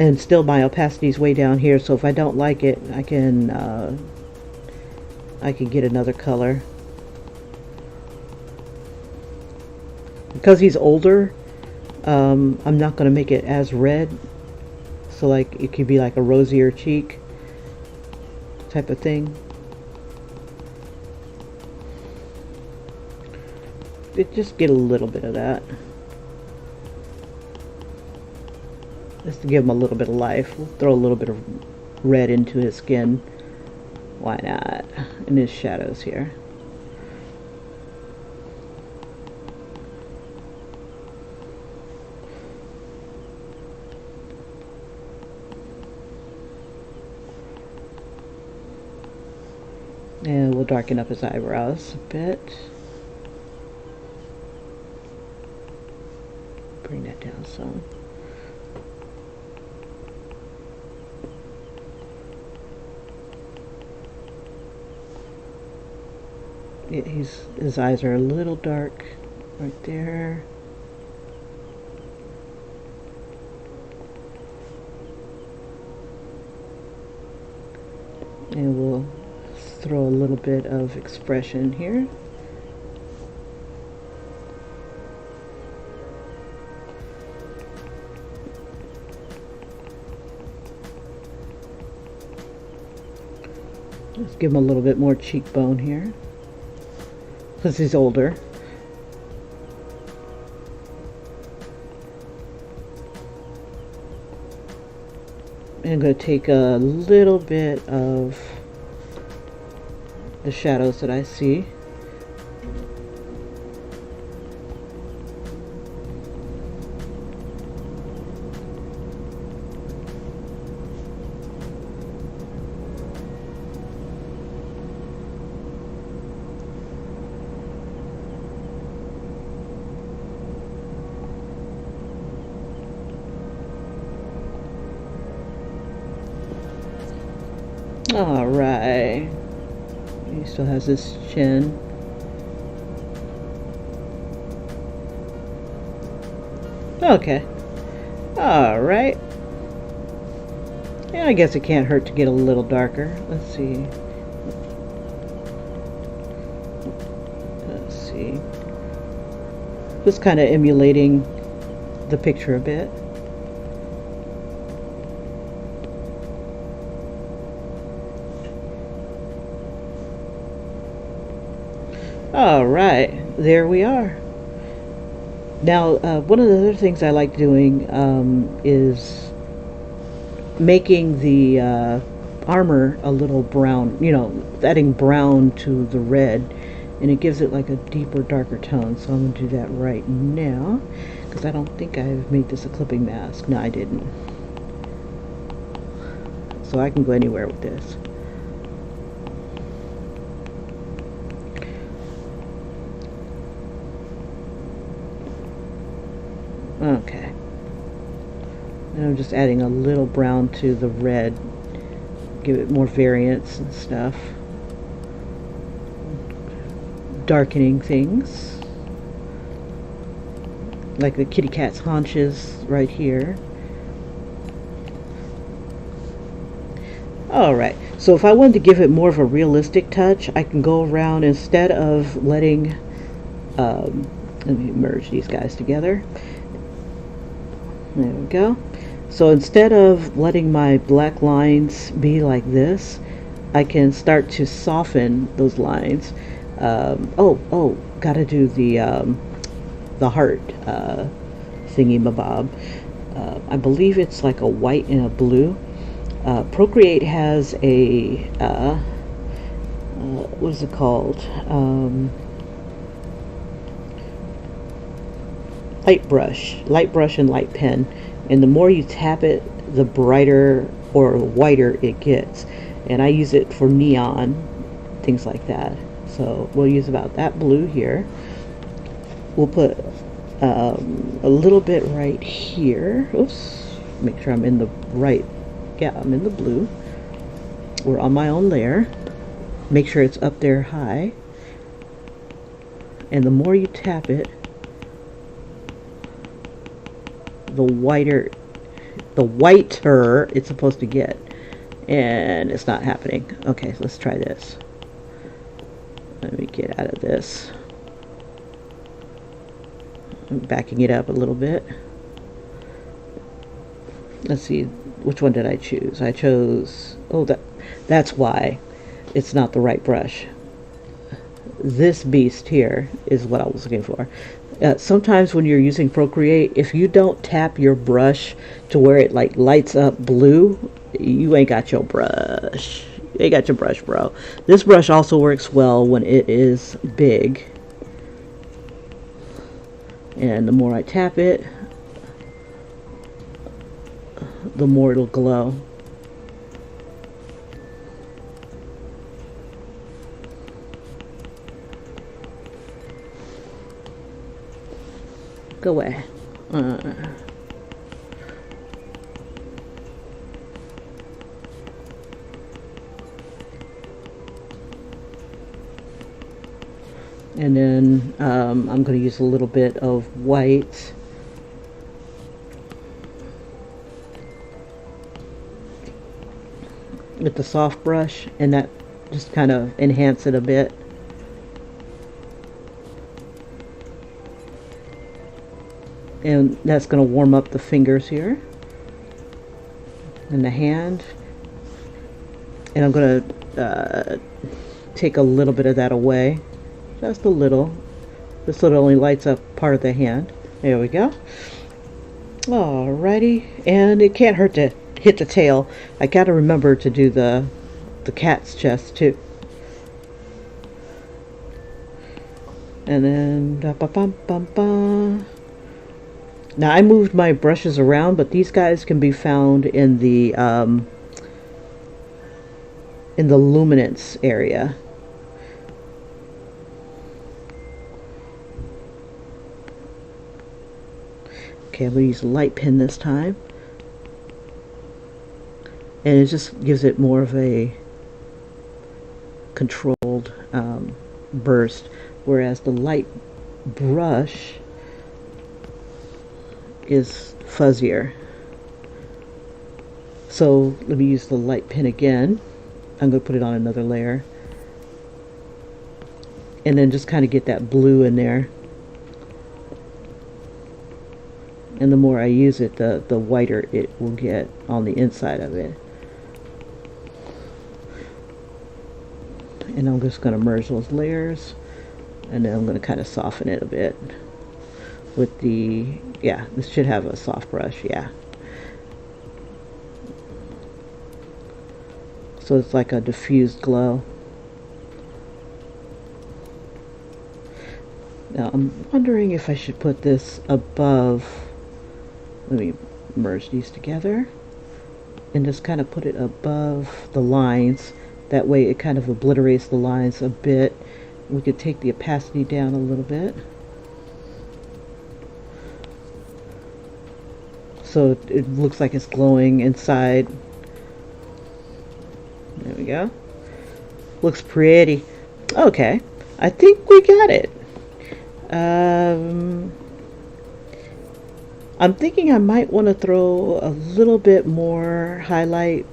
And still my opacity is way down here, so if I don't like it, I can get another color. Because he's older, I'm not going to make it as red, so like it could be like a rosier cheek type of thing. Just get a little bit of that, just to give him a little bit of life. We'll throw a little bit of red into his skin, why not, in his shadows here. And we'll darken up his eyebrows a bit. Bring that down some. Yeah, his eyes are a little dark right there. And we'll throw a little bit of expression here. Let's give him a little bit more cheekbone here, because he's older. And I'm going to take a little bit of the shadows that I see. All right. He still has his chin. Okay. All right. Yeah, I guess it can't hurt to get a little darker. Let's see. Let's see. Just kind of emulating the picture a bit. All right, there we are. Now, one of the other things I like doing is making the armor a little brown, you know, adding brown to the red, and it gives it like a deeper, darker tone. So I'm going to do that right now, because I don't think I've made this a clipping mask. No, I didn't. So I can go anywhere with this. Okay. And I'm just adding a little brown to the red, give it more variance and stuff. Darkening things, like the kitty cat's haunches right here. Alright, so if I wanted to give it more of a realistic touch, I can go around, instead of letting, let me merge these guys together. There we go. So instead of letting my black lines be like this, I can start to soften those lines. Gotta do the heart thingy-mabob. I believe it's like a white and a blue. Procreate has a what is it called? Light brush and light pen, and the more you tap it, the brighter or whiter it gets. And I use it for neon, things like that. So we'll use about that blue here. We'll put a little bit right here. Oops, make sure I'm in the right. Yeah, I'm in the blue. We're on my own layer. Make sure it's up there high. And the more you tap it, the whiter the whiter it's supposed to get. And it's not happening. Okay, so let's try this. Let me get out of this. I'm backing it up a little bit. Let's see, which one did I choose? I chose, oh, that's why it's not the right brush. This beast here is what I was looking for. Sometimes when you're using Procreate, if you don't tap your brush to where it like lights up blue, you ain't got your brush. You ain't got your brush, bro. This brush also works well when it is big. And the more I tap it, the more it'll glow. Go away. And then I'm going to use a little bit of white. With the soft brush, and that just kind of enhance it a bit. And that's going to warm up the fingers here and the hand. And I'm going to take a little bit of that away, just a little, just so it only lights up part of the hand. There we go. Alrighty, and it can't hurt to hit the tail. I gotta remember to do the cat's chest too. And then now I moved my brushes around, but these guys can be found in the luminance area. Okay, I'm going to use a light pen this time. And it just gives it more of a controlled burst, whereas the light brush is fuzzier. So let me use the light pen again. I'm going to put it on another layer. And then just kind of get that blue in there. And the more I use it, the whiter it will get on the inside of it. And I'm just going to merge those layers. And then I'm going to kind of soften it a bit. With the, yeah, this should have a soft brush, yeah. So it's like a diffused glow. Now I'm wondering if I should put this above. Let me merge these together and just kind of put it above the lines. That way it kind of obliterates the lines a bit. We could take the opacity down a little bit. So it looks like it's glowing inside. There we go. Looks pretty. Okay, I think we got it. I'm thinking I might want to throw a little bit more highlight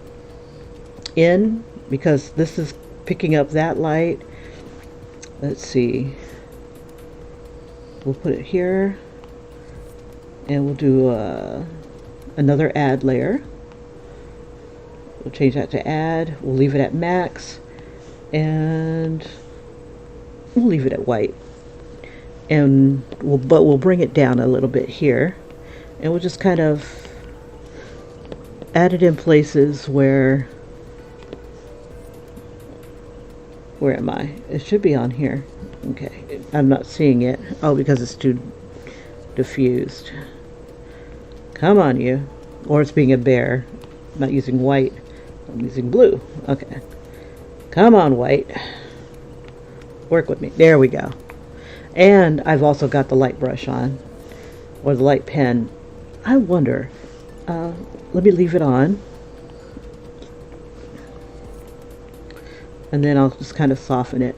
in, because this is picking up that light. Let's see. We'll put it here, and we'll do another add layer. We'll change that to add. We'll leave it at max, and we'll leave it at white. And we'll bring it down a little bit here, and we'll just kind of add it in places where am I? It should be on here. Okay, I'm not seeing it. Oh, because it's too diffused. Come on, you. Or it's being a bear. I'm not using white. I'm using blue. Okay. Come on, white. Work with me. There we go. And I've also got the light brush on, or the light pen. I wonder, let me leave it on, and then I'll just kind of soften it.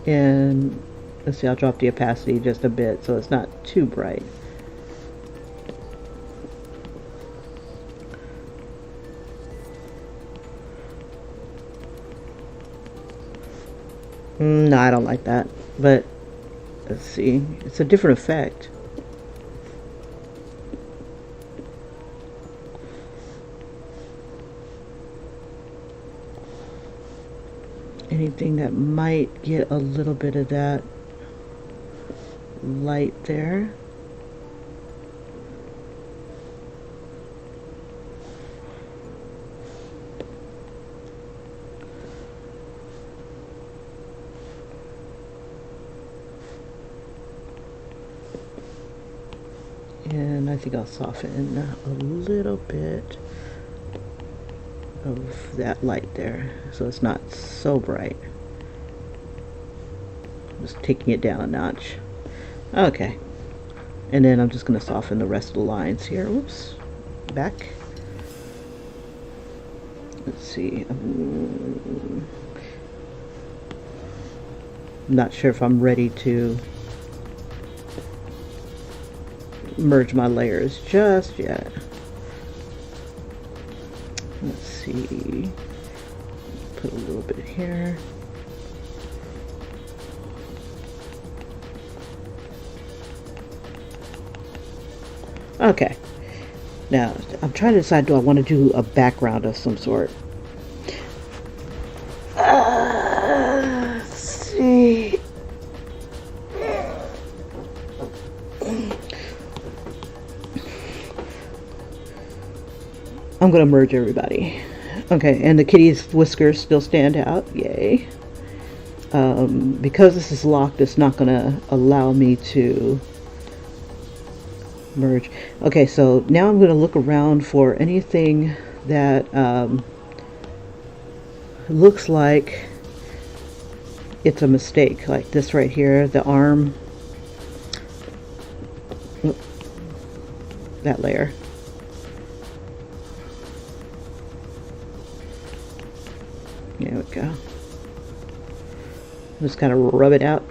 And let's see, I'll drop the opacity just a bit so it's not too bright. No, I don't like that, but let's see, it's a different effect. Anything that might get a little bit of that light there. And I think I'll soften a little bit of that light there so it's not so bright. Just taking it down a notch. Okay. And then I'm just going to soften the rest of the lines here. Whoops. Back. Let's see. I'm not sure if I'm ready to merge my layers just yet. Let's see. Put a little bit here. Okay. Now, I'm trying to decide, do I want to do a background of some sort? Let's see. I'm going to merge everybody. Okay, and the kitty's whiskers still stand out. Yay. Because this is locked, it's not going to allow me to merge. Okay, so now I'm going to look around for anything that looks like it's a mistake, like this right here, the arm, that layer. There we go. Just kind of rub it out.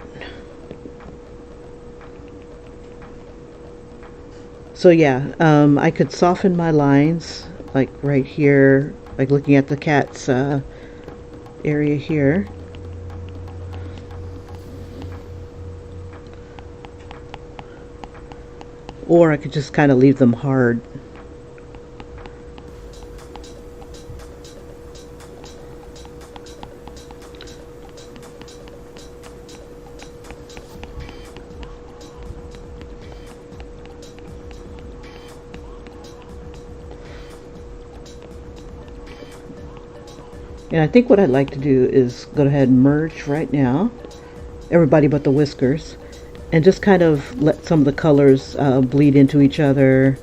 So yeah, I could soften my lines, like right here, like looking at the cat's area here. Or I could just kind of leave them hard. And I think what I'd like to do is go ahead and merge right now, everybody but the whiskers, and just kind of let some of the colors bleed into each other,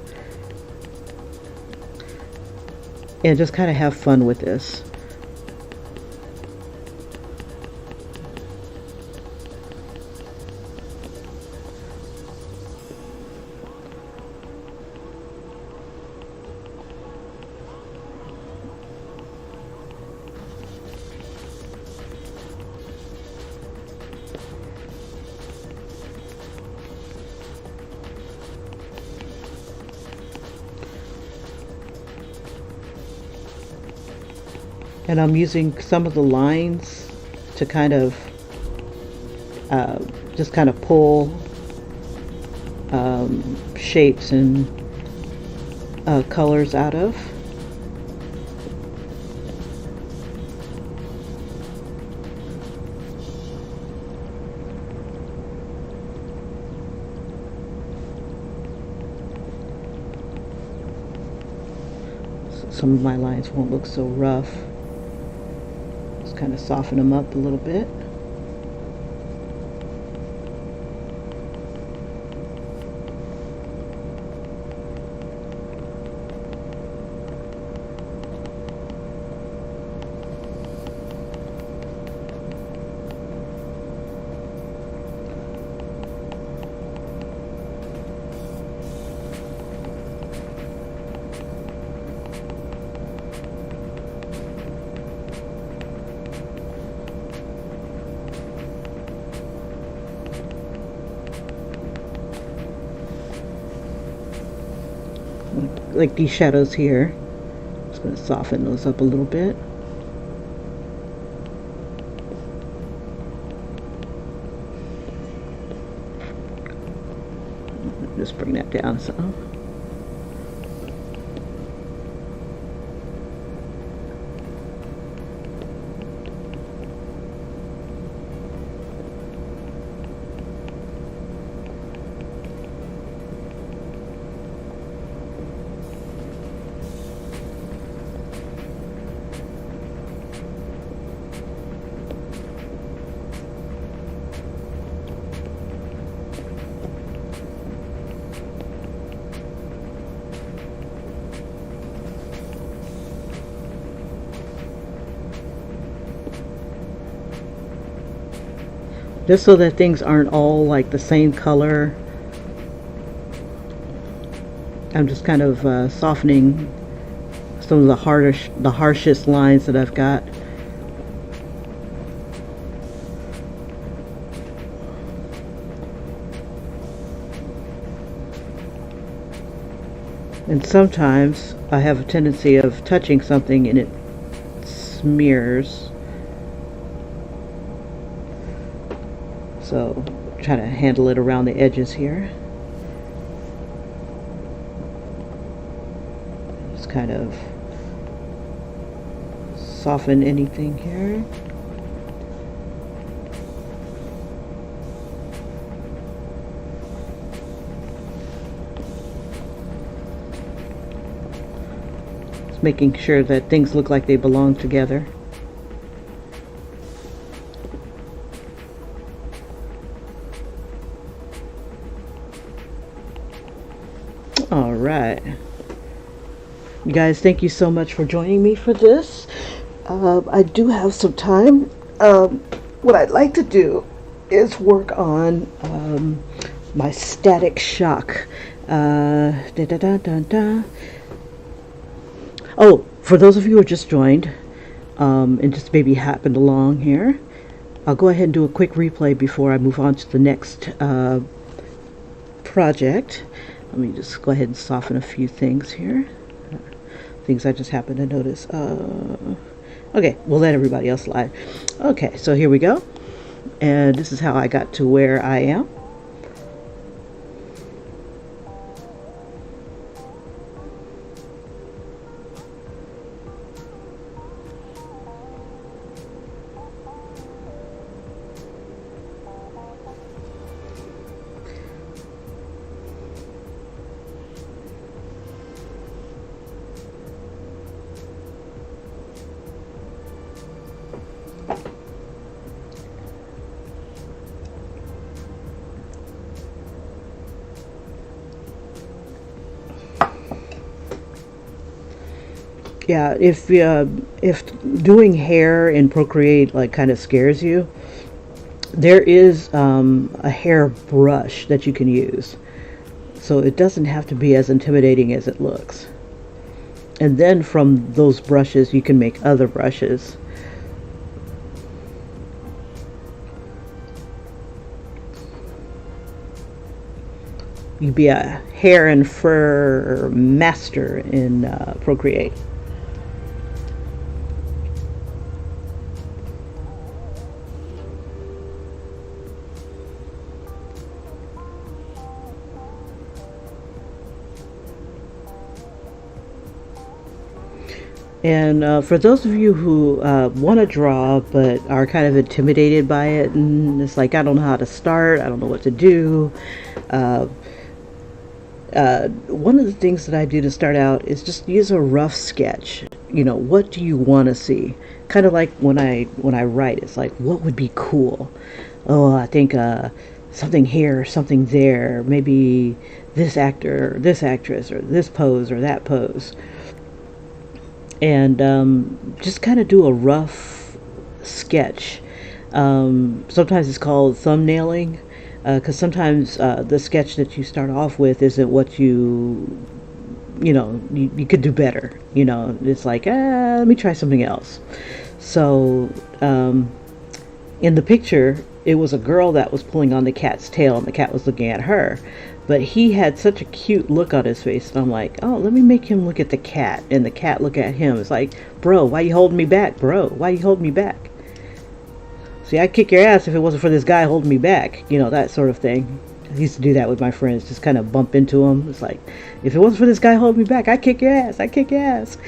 and just kind of have fun with this. And I'm using some of the lines to kind of just kind of pull shapes and colors out of. Some of my lines won't look so rough. Just kind of soften them up a little bit. like these shadows here. Just going to soften those up a little bit. Just bring that down some. Just so that things aren't all like the same color, I'm just kind of softening some of the harshest lines that I've got. And sometimes I have a tendency of touching something and it smears. So try to handle it around the edges here. Just kind of soften anything here. Just making sure that things look like they belong together. All right, you guys, thank you so much for joining me for this. I do have some time. What I'd like to do is work on my static shock. Oh, for those of you who just joined and just maybe happened along here, I'll go ahead and do a quick replay before I move on to the next project. Let me just go ahead and soften a few things here. Things I just happened to notice. Okay, we'll let everybody else slide. Okay, so here we go. And this is how I got to where I am. Yeah, if doing hair in Procreate like kind of scares you, there is a hair brush that you can use, so it doesn't have to be as intimidating as it looks. And then from those brushes you can make other brushes. You'd be a hair and fur master in Procreate. And for those of you who want to draw but are kind of intimidated by it, and it's like, I don't know how to start, I don't know what to do. One of the things that I do to start out is just use a rough sketch. You know, what do you want to see? Kind of like when I write, it's like, what would be cool? Oh, I think something here, something there, maybe this actor, or this actress, or this pose, or that pose. And just kind of do a rough sketch. Sometimes it's called thumbnailing, because sometimes the sketch that you start off with isn't what you could do better. You know, it's like, let me try something else. So in the picture, it was a girl that was pulling on the cat's tail and the cat was looking at her. But he had such a cute look on his face, and I'm like, oh, let me make him look at the cat, and the cat look at him. It's like, bro, why you holding me back, bro? Why you holding me back? See, I'd kick your ass if it wasn't for this guy holding me back. You know, that sort of thing. I used to do that with my friends, just kind of bump into them. It's like, if it wasn't for this guy holding me back, I'd kick your ass, I'd kick your ass.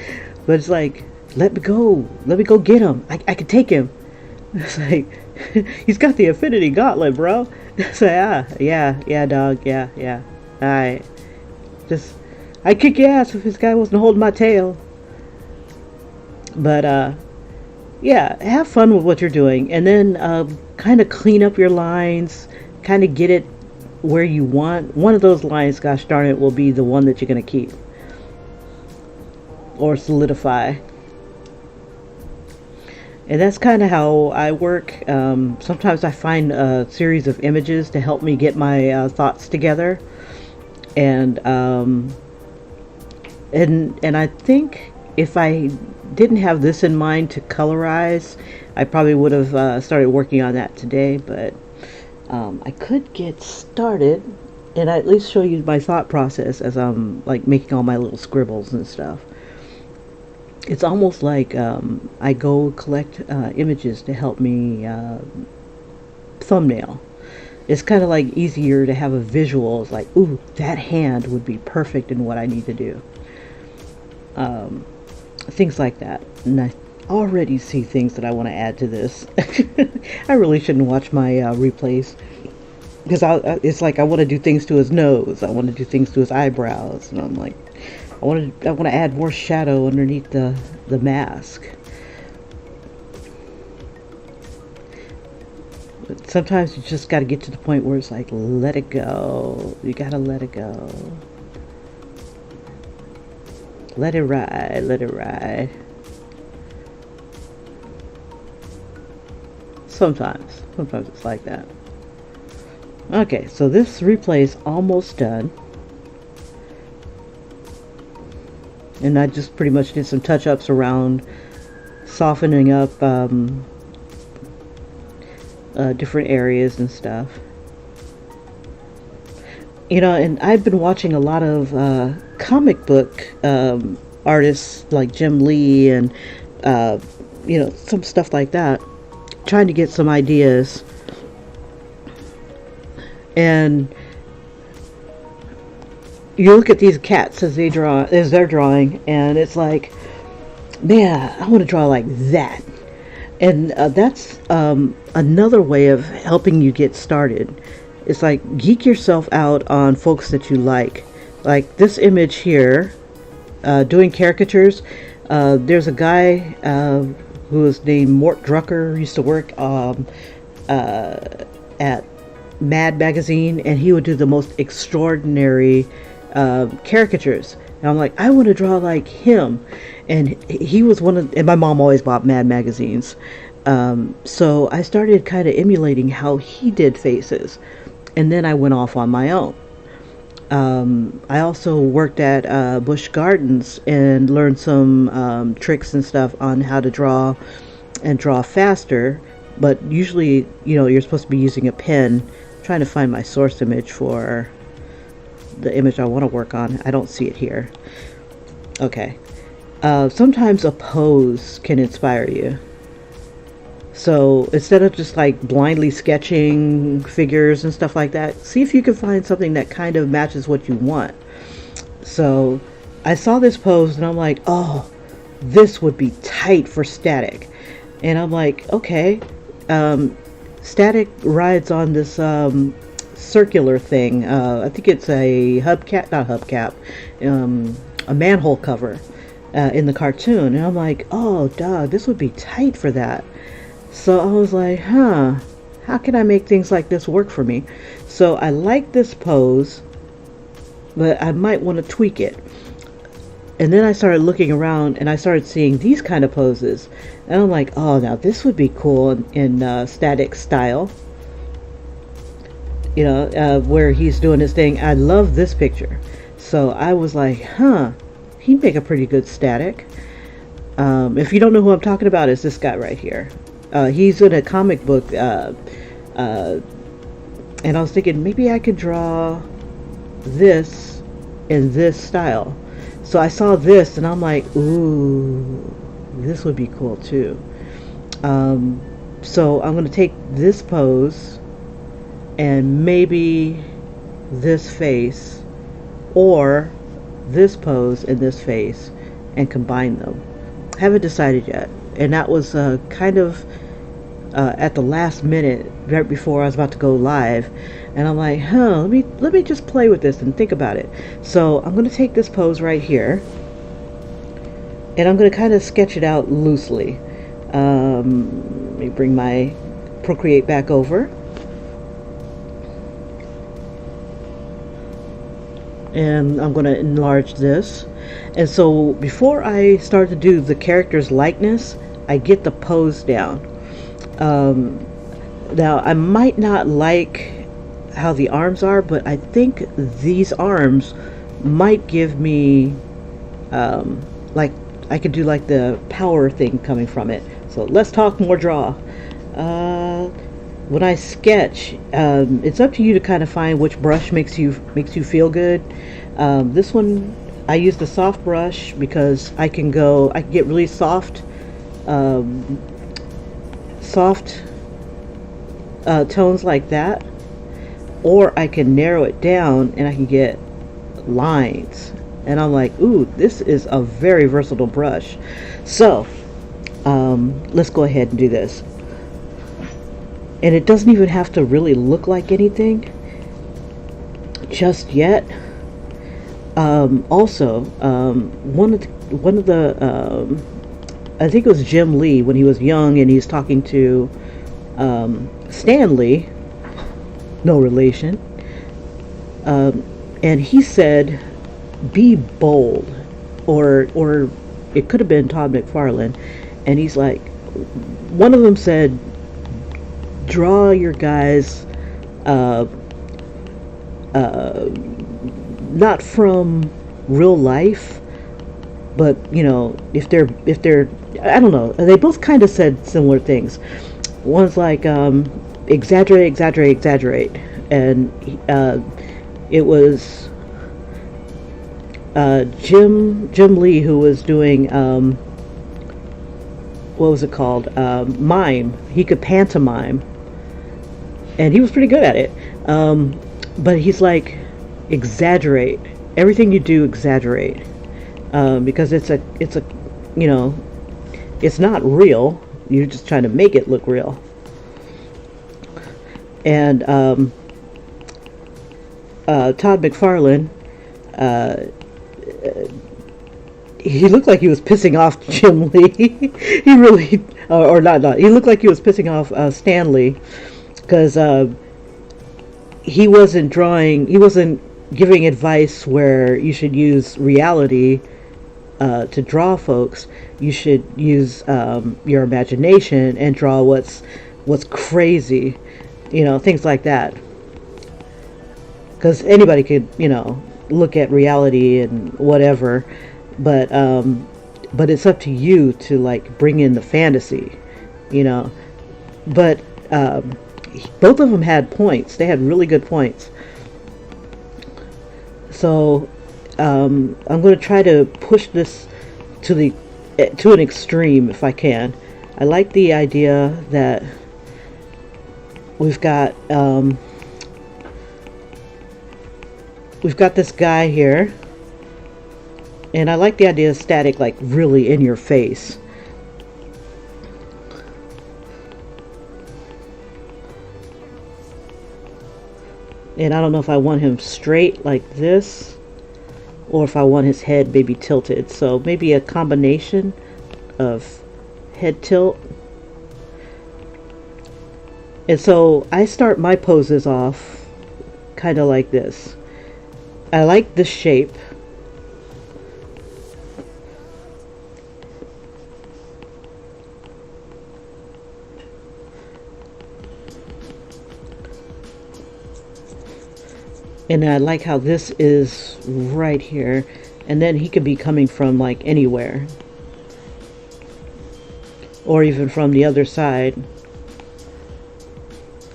But it's like, let me go get him. I can take him. It's like, he's got the Infinity Gauntlet, bro. It's like, yeah, dog, yeah. Alright. Just, I'd kick your ass if this guy wasn't holding my tail. But, yeah, have fun with what you're doing. And then, kind of clean up your lines. Kind of get it where you want. One of those lines, gosh darn it, will be the one that you're going to keep. Or solidify. And that's kind of how I work. Sometimes I find a series of images to help me get my thoughts together. And I think if I didn't have this in mind to colorize, I probably would have started working on that today. But I could get started and at least show you my thought process as I'm like making all my little scribbles and stuff. It's almost like I go collect images to help me thumbnail. It's kind of like easier to have a visual. It's like, ooh, that hand would be perfect in what I need to do. Things like that. And I already see things that I want to add to this. I really shouldn't watch my replays. Because it's like I want to do things to his nose. I want to do things to his eyebrows. And I'm like, I want to add more shadow underneath the mask. But sometimes you just got to get to the point where it's like, let it go. You got to let it go. Let it ride. Let it ride. Sometimes it's like that. Okay, so this replay is almost done. And I just pretty much did some touch-ups around softening up different areas and stuff. You know, and I've been watching a lot of comic book artists like Jim Lee and, you know, some stuff like that, trying to get some ideas. And you look at these cats as they're drawing, and it's like, man, I want to draw like that. And that's another way of helping you get started. It's like, geek yourself out on folks that you like. Like this image here, doing caricatures. There's a guy who is named Mort Drucker, used to work at Mad Magazine, and he would do the most extraordinary caricatures. And I'm like, I want to draw like him. And he was and my mom always bought Mad magazines. So I started kind of emulating how he did faces. And then I went off on my own. I also worked at Busch Gardens and learned some tricks and stuff on how to draw and draw faster. But usually, you know, you're supposed to be using a pen. I'm trying to find my source image for the image I want to work on. I don't see it here. Okay. Sometimes a pose can inspire you. So instead of just like blindly sketching figures and stuff like that, see if you can find something that kind of matches what you want. So I saw this pose and I'm like, oh, this would be tight for Static. And I'm like, okay. Static rides on this circular thing. I think it's a a manhole cover in the cartoon. And I'm like, oh, dog, this would be tight for that. So I was like, how can I make things like this work for me? So I like this pose, but I might want to tweak it. And then I started looking around and I started seeing these kind of poses. And I'm like, oh, now this would be cool in Static style. You know, where he's doing his thing. I love this picture. So I was like, he'd make a pretty good Static. If you don't know who I'm talking about, it's this guy right here. He's in a comic book Uh, and I was thinking maybe I could draw this in this style. So I saw this and I'm like, ooh, this would be cool too. So I'm going to take this pose and maybe this face, or this pose and this face, and combine them. Haven't decided yet. And that was kind of at the last minute, right before I was about to go live, and I'm like, let me just play with this and think about it. So I'm going to take this pose right here, and I'm going to kind of sketch it out loosely. Let me bring my Procreate back over, and I'm going to enlarge this. And so before I start to do the character's likeness, I get the pose down. Now I might not like how the arms are, but I think these arms might give me like I could do like the power thing coming from it. So let's talk more draw. When I sketch, it's up to you to kind of find which brush makes you feel good. This one I use the soft brush because I can get really soft tones like that, or I can narrow it down and I can get lines, and I'm like, ooh, this is a very versatile brush. So let's go ahead and do this. And it doesn't even have to really look like anything just yet. Also, one of the I think it was Jim Lee when he was young, and he's talking to Stan Lee, no relation, and he said, "Be bold," or it could have been Todd McFarlane, and he's like, one of them said, "Draw your guys not from real life, but you know, if they're I don't know." They both kind of said similar things. One's like exaggerate, and it was Jim Lee who was doing what was it called, mime. He could pantomime, and he was pretty good at it. But he's like, exaggerate everything you do, exaggerate, because it's a you know, it's not real. You're just trying to make it look real. And Todd McFarlane, he looked like he was pissing off Jim Lee. He really, or not. He looked like he was pissing off Stan Lee, because he wasn't giving advice where you should use reality to draw folks. You should use your imagination and draw what's crazy, you know, things like that. Because anybody could, you know, look at reality and whatever, but it's up to you to like bring in the fantasy, you know. But both of them had points. They had really good points. So I'm going to try to push this to an extreme if I can. I like the idea that we've got this guy here, and I like the idea of static, like really in your face. And I don't know if I want him straight like this, or if I want his head maybe tilted. So maybe a combination of head tilt. And so I start my poses off kind of like this. I like this shape. And I like how this is right here, and then he could be coming from like anywhere, or even from the other side.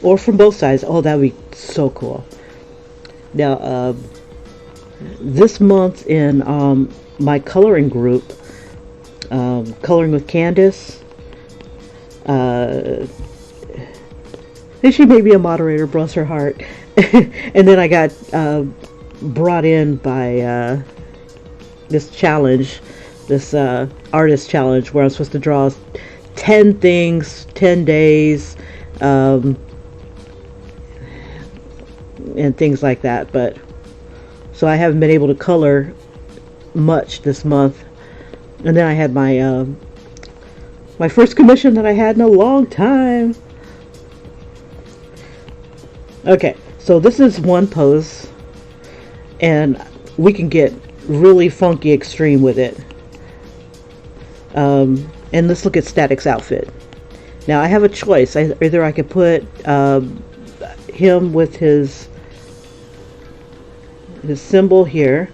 or from both sides. Oh, that would be so cool. Now, this month in my coloring group, Coloring with Candace, and she may be a moderator, bless her heart. And then I got brought in by this challenge, this artist challenge, where I'm supposed to draw 10 things, 10 days, and things like that. But so I haven't been able to color much this month. And then I had my my first commission that I had in a long time. Okay, so this is one pose, and we can get really funky extreme with it. And let's look at Static's outfit. Now I have a choice. Either I could put him with his symbol here,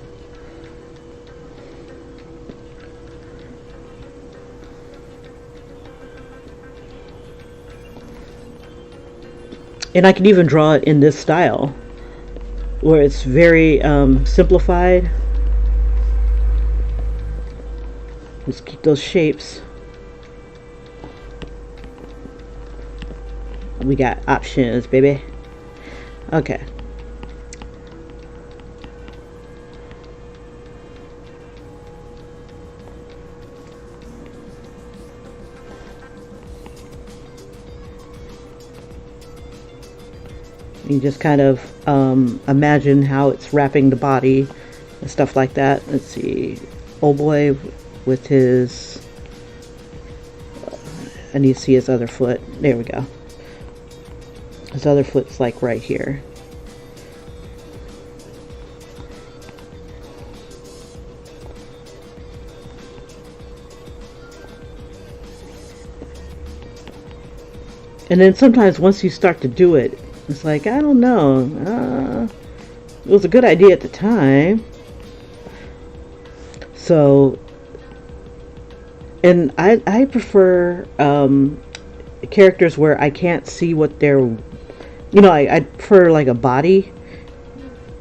and I can even draw it in this style where it's very simplified. Just keep those shapes. We got options, baby. Okay. You just kind of imagine how it's wrapping the body and stuff like that. Let's see. Oh boy, with his... I need to see his other foot. There we go. His other foot's like right here. And then sometimes once you start to do it, it's like, I don't know. It was a good idea at the time. So, and I prefer characters where I can't see what they're, I prefer like a body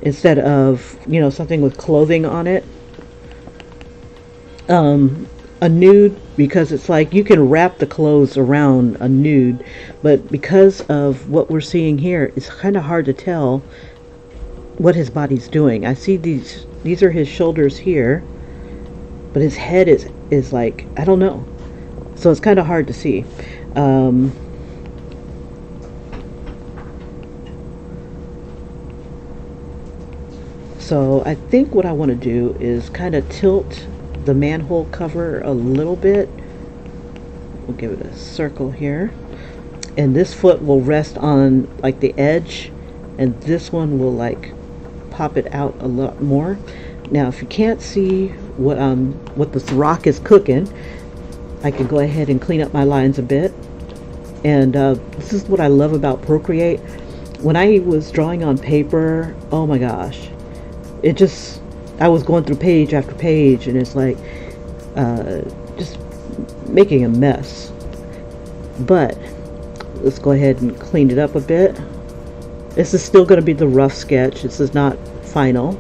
instead of, something with clothing on it. A nude, because it's like you can wrap the clothes around a nude, but because of what we're seeing here, it's kind of hard to tell what his body's doing. I see these are his shoulders here, but his head is like, I don't know. So it's kind of hard to see. So I think what I want to do is kind of tilt the manhole cover a little bit. We'll give it a circle here, and this foot will rest on like the edge, and this one will like pop it out a lot more. Now if you can't see what this rock is cooking, I can go ahead and clean up my lines a bit. And this is what I love about Procreate. When I was drawing on paper, oh my gosh, I was going through page after page, and it's like just making a mess. But let's go ahead and clean it up a bit. This is still going to be the rough sketch. This is not final.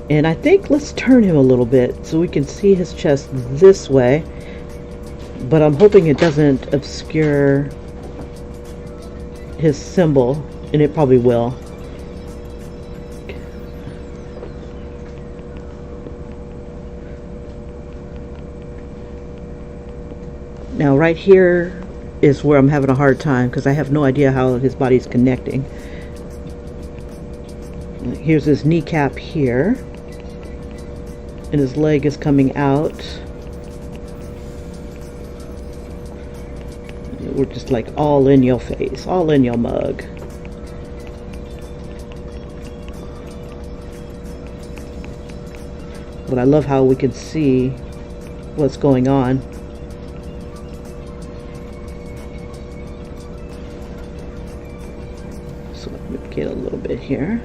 And I think let's turn him a little bit so we can see his chest this way. But I'm hoping it doesn't obscure his symbol, and it probably will. Now right here is where I'm having a hard time, because I have no idea how his body's connecting. Here's his kneecap here, and his leg is coming out. We're just like all in your face, all in your mug. But I love how we can see what's going on. So let me get a little bit here.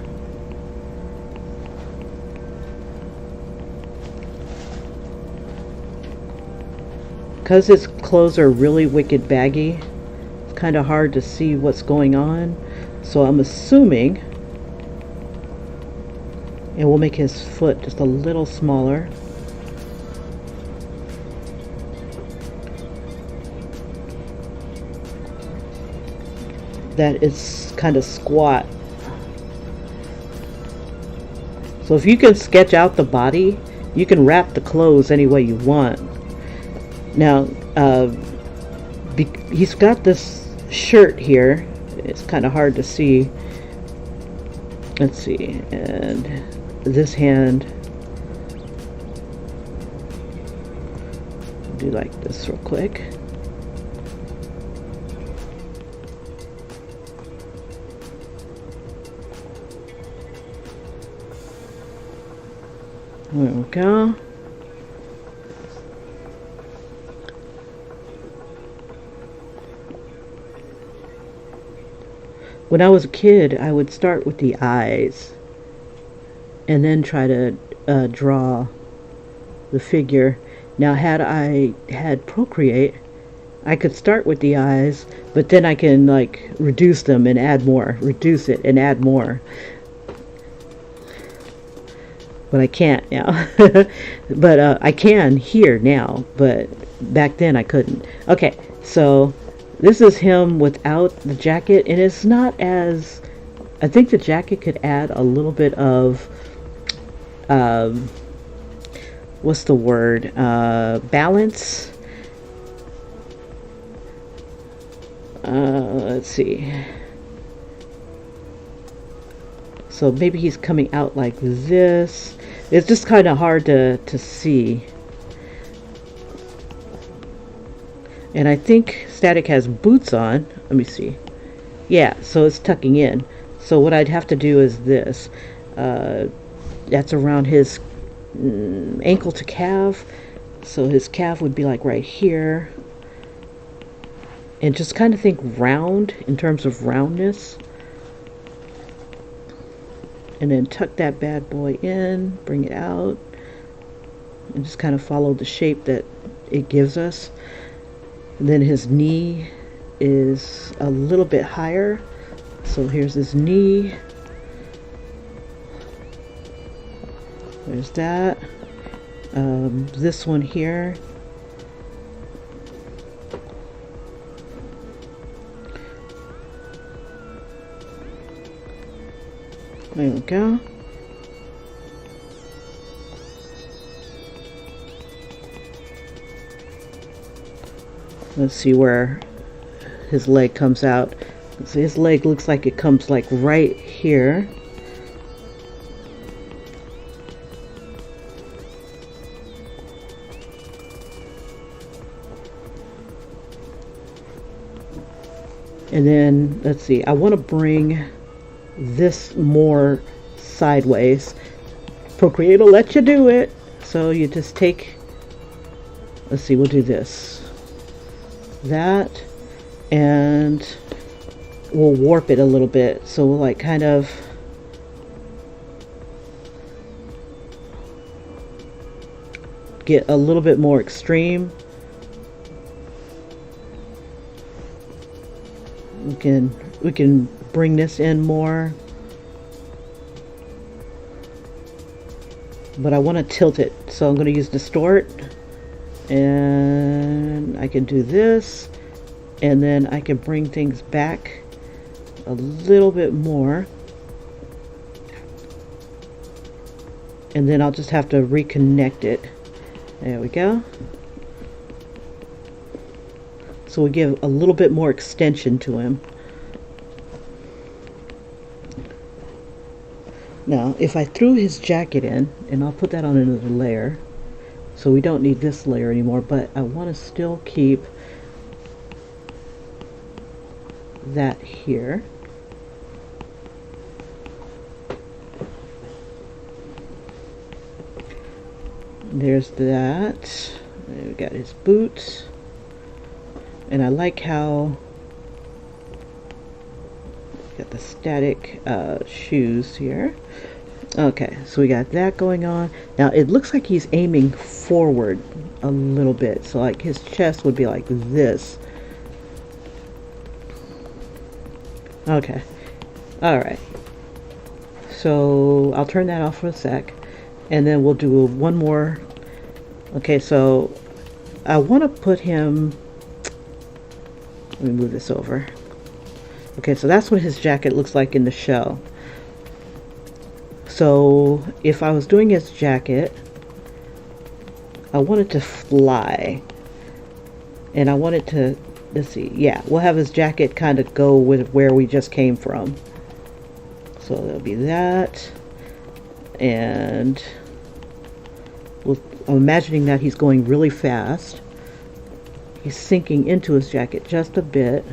Because his clothes are really wicked baggy, it's kind of hard to see what's going on. So I'm assuming, and we'll make his foot just a little smaller. That it's kind of squat. So if you can sketch out the body, you can wrap the clothes any way you want. Now, he's got this shirt here. It's kind of hard to see. Let's see. And this hand, do like this real quick. There we go. When I was a kid, I would start with the eyes and then try to draw the figure. Now, had I had Procreate, I could start with the eyes, but then I can like reduce them and add more, reduce it and add more. But I can't now. But I can here now, but back then I couldn't. Okay, so this is him without the jacket, and it's not as, I think the jacket could add a little bit of what's the word, balance. Let's see. So maybe he's coming out like this. It's just kind of hard to see. And I think Static has boots on. Let me see. Yeah, so it's tucking in. So what I'd have to do is this. That's around his ankle to calf. So his calf would be like right here. And just kind of think round in terms of roundness. And then tuck that bad boy in, bring it out, and just kind of follow the shape that it gives us. And then his knee is a little bit higher. So here's his knee. There's that. This one here. There we go. Let's see where his leg comes out. So his leg looks like it comes like right here. And then, let's see, I want to bring this more sideways. Procreate will let you do it. So you just take, let's see, we'll do this, that, and we'll warp it a little bit. So we'll like kind of get a little bit more extreme. We can bring this in more, but I want to tilt it, so I'm going to use distort, and I can do this, and then I can bring things back a little bit more, and then I'll just have to reconnect it. There we go. So we give a little bit more extension to him. Now, if I threw his jacket in, and I'll put that on another layer, so we don't need this layer anymore, but I want to still keep that here. There's that. We got his boots. And I like how got the Static shoes here. Okay, so we got that going on. Now it looks like he's aiming forward a little bit, so like his chest would be like this. Okay. All right. So I'll turn that off for a sec, and then we'll do one more. Okay, so I want to put him. Let me move this over. Okay, so that's what his jacket looks like in the show. So if I was doing his jacket, I wanted to fly, and I wanted to, let's see, yeah, we'll have his jacket kind of go with where we just came from. So there'll be that, and I'm imagining that he's going really fast. He's sinking into his jacket just a bit,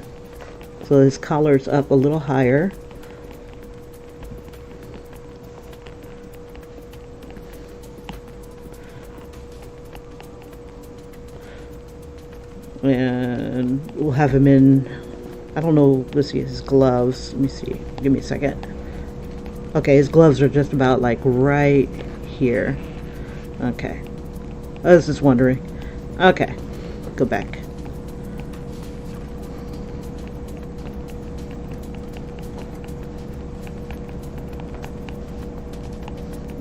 so his collar's up a little higher. And we'll have him in, I don't know, let's see, his gloves. Let me see, give me a second. Okay, his gloves are just about like right here. Okay, I was just wondering. Okay, go back.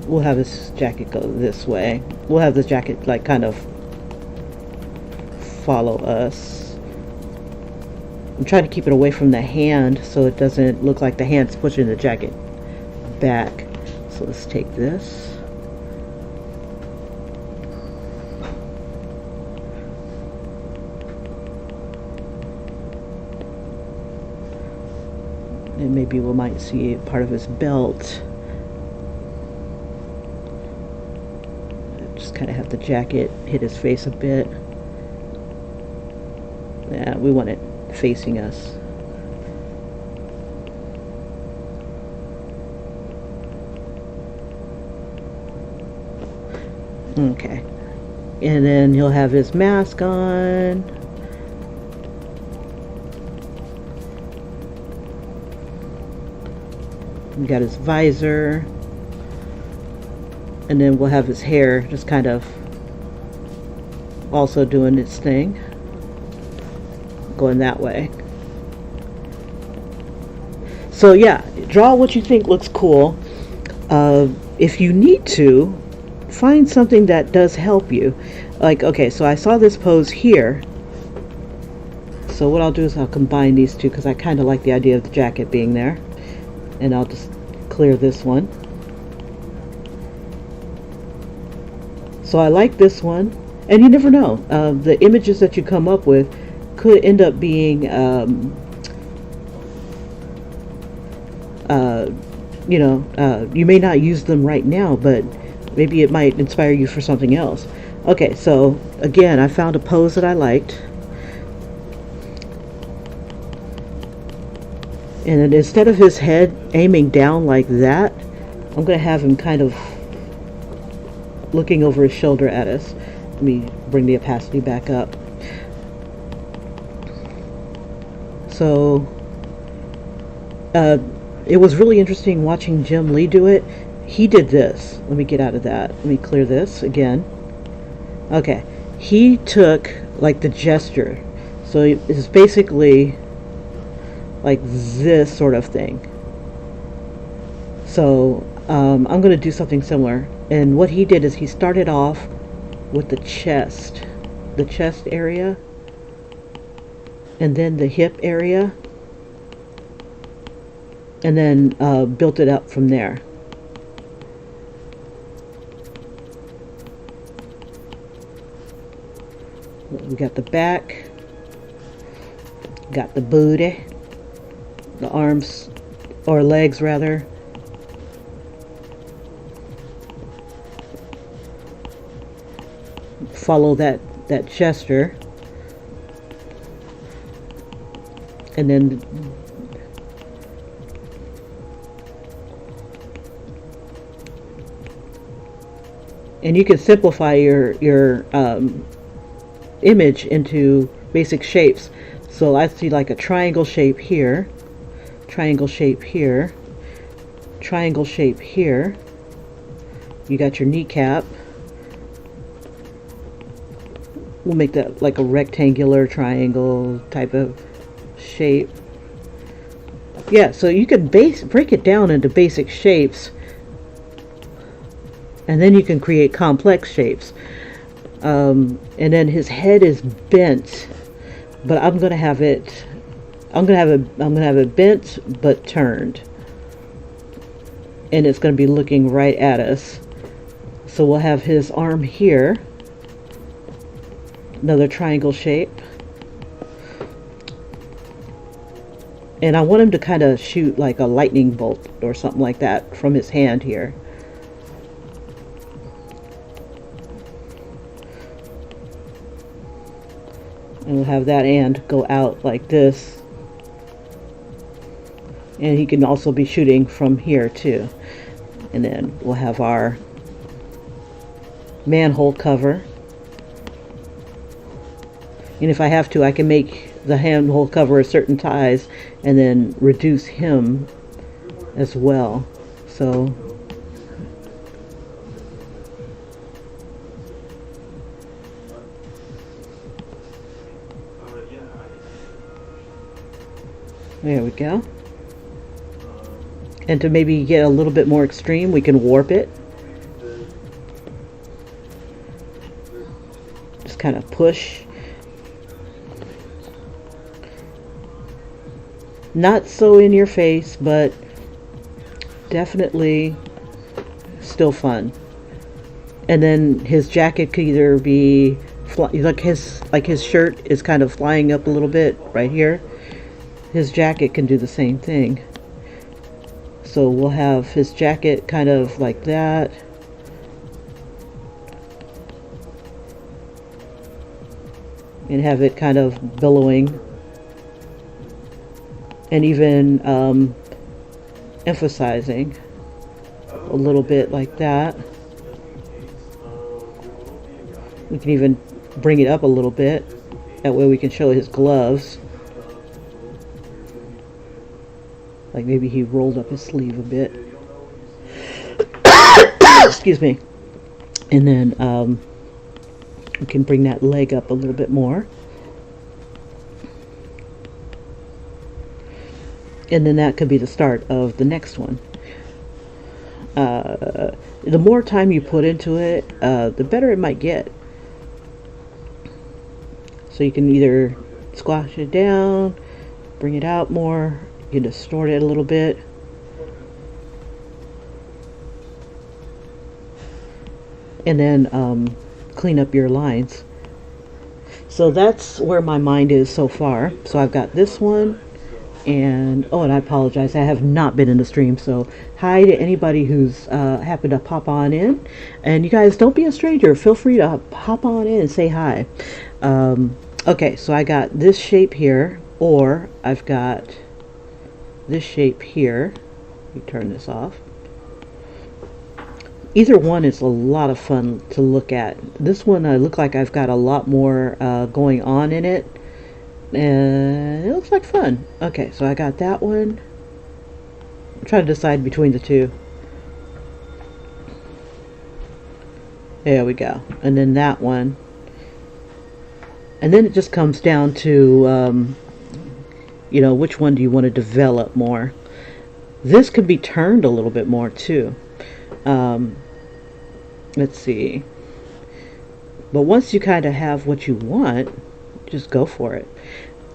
We'll have his jacket go this way. We'll have the jacket like kind of follow us. I'm trying to keep it away from the hand so it doesn't look like the hand's pushing the jacket back. So let's take this. And maybe we might see part of his belt. Just kind of have the jacket hit his face a bit. Yeah, we want it facing us. Okay. And then he'll have his mask on. We got his visor. And then we'll have his hair just kind of also doing its thing. Going that way. So yeah, draw what you think looks cool. If you need to, find something that does help you. Like, okay, so I saw this pose here. So what I'll do is I'll combine these two because I kind of like the idea of the jacket being there. And I'll just clear this one. So I like this one. And you never know. The images that you come up with could end up being, you may not use them right now, but maybe it might inspire you for something else. Okay, so again, I found a pose that I liked. And then instead of his head aiming down like that, I'm going to have him kind of looking over his shoulder at us. Let me bring the opacity back up. So it was really interesting watching Jim Lee do it. He did this. Let me get out of that. Let me clear this again. Okay. He took like the gesture. So it's basically like this sort of thing. So I'm going to do something similar. And what he did is he started off with the chest area, and then the hip area, and then built it up from there. We got the back, got the booty, the arms, or legs rather. Follow that gesture, and then you can simplify your image into basic shapes. So I see like a triangle shape here, triangle shape here, triangle shape here. You got your kneecap. We'll make that like a rectangular triangle type of shape. Yeah, so you can break it down into basic shapes, and then you can create complex shapes. And then his head is bent, but I'm gonna have it bent but turned, and it's gonna be looking right at us. So we'll have his arm here, another triangle shape. And I want him to kind of shoot like a lightning bolt or something like that from his hand here. And we'll have that end go out like this. And he can also be shooting from here too. And then we'll have our manhole cover. And if I have to, I can make the manhole cover a certain size and then reduce him as well. So there we go. And to maybe get a little bit more extreme, we can warp it. Just kind of push. Not so in your face, but definitely still fun. And then his jacket could either be like his shirt is kind of flying up a little bit right here. His jacket can do the same thing. So we'll have his jacket kind of like that. And have it kind of billowing. And even emphasizing a little bit like that. We can even bring it up a little bit. That way we can show his gloves. Like maybe he rolled up his sleeve a bit. Excuse me. And then we can bring that leg up a little bit more. And then that could be the start of the next one. The more time you put into it, the better it might get. So you can either squash it down, bring it out more, you can distort it a little bit. And then clean up your lines. So that's where my mind is so far. So I've got this one. And and I apologize, I have not been in the stream, so hi to anybody who's happened to pop on in. And you guys, don't be a stranger, feel free to hop on in and say hi. Okay, so I got this shape here, or I've got this shape here. Let me turn this off. Either one is a lot of fun to look at. This one I look like I've got a lot more going on in it. And it looks like fun. Okay, so I got that one. I'm trying to decide between the two. There we go. And then that one. And then it just comes down to, which one do you want to develop more? This could be turned a little bit more too. Let's see. But once you kind of have what you want, just go for it.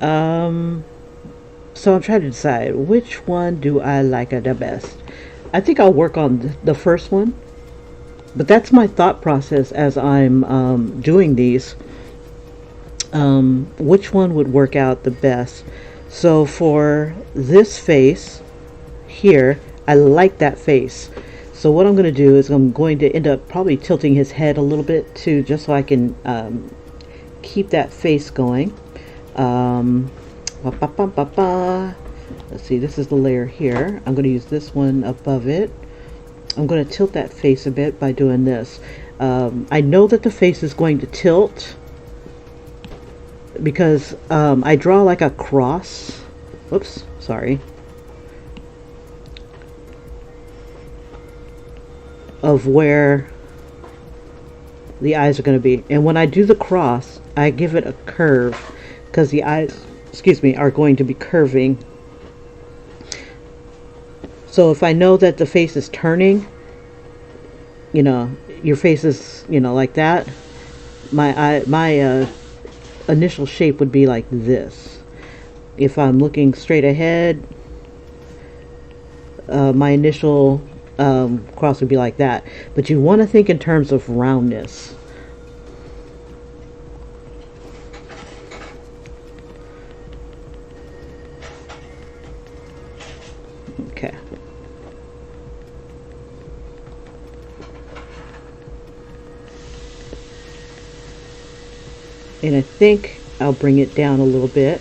So I'm trying to decide which one do I like the best. I think I'll work on the first one, but that's my thought process as I'm doing these. Which one would work out the best? So for this face here, I like that face. So what I'm going to do is I'm going to end up probably tilting his head a little bit too, just so I can keep that face going. Let's see, this is the layer here. I'm going to use this one above it. I'm going to tilt that face a bit by doing this. I know that the face is going to tilt because I draw like a cross. Whoops, sorry. Of where the eyes are going to be. And when I do the cross, I give it a curve because the eyes, are going to be curving. So if I know that the face is turning, you know, your face is, you know, like that, my initial shape would be like this. If I'm looking straight ahead, my initial cross would be like that. But you want to think in terms of roundness. Okay. And I think I'll bring it down a little bit.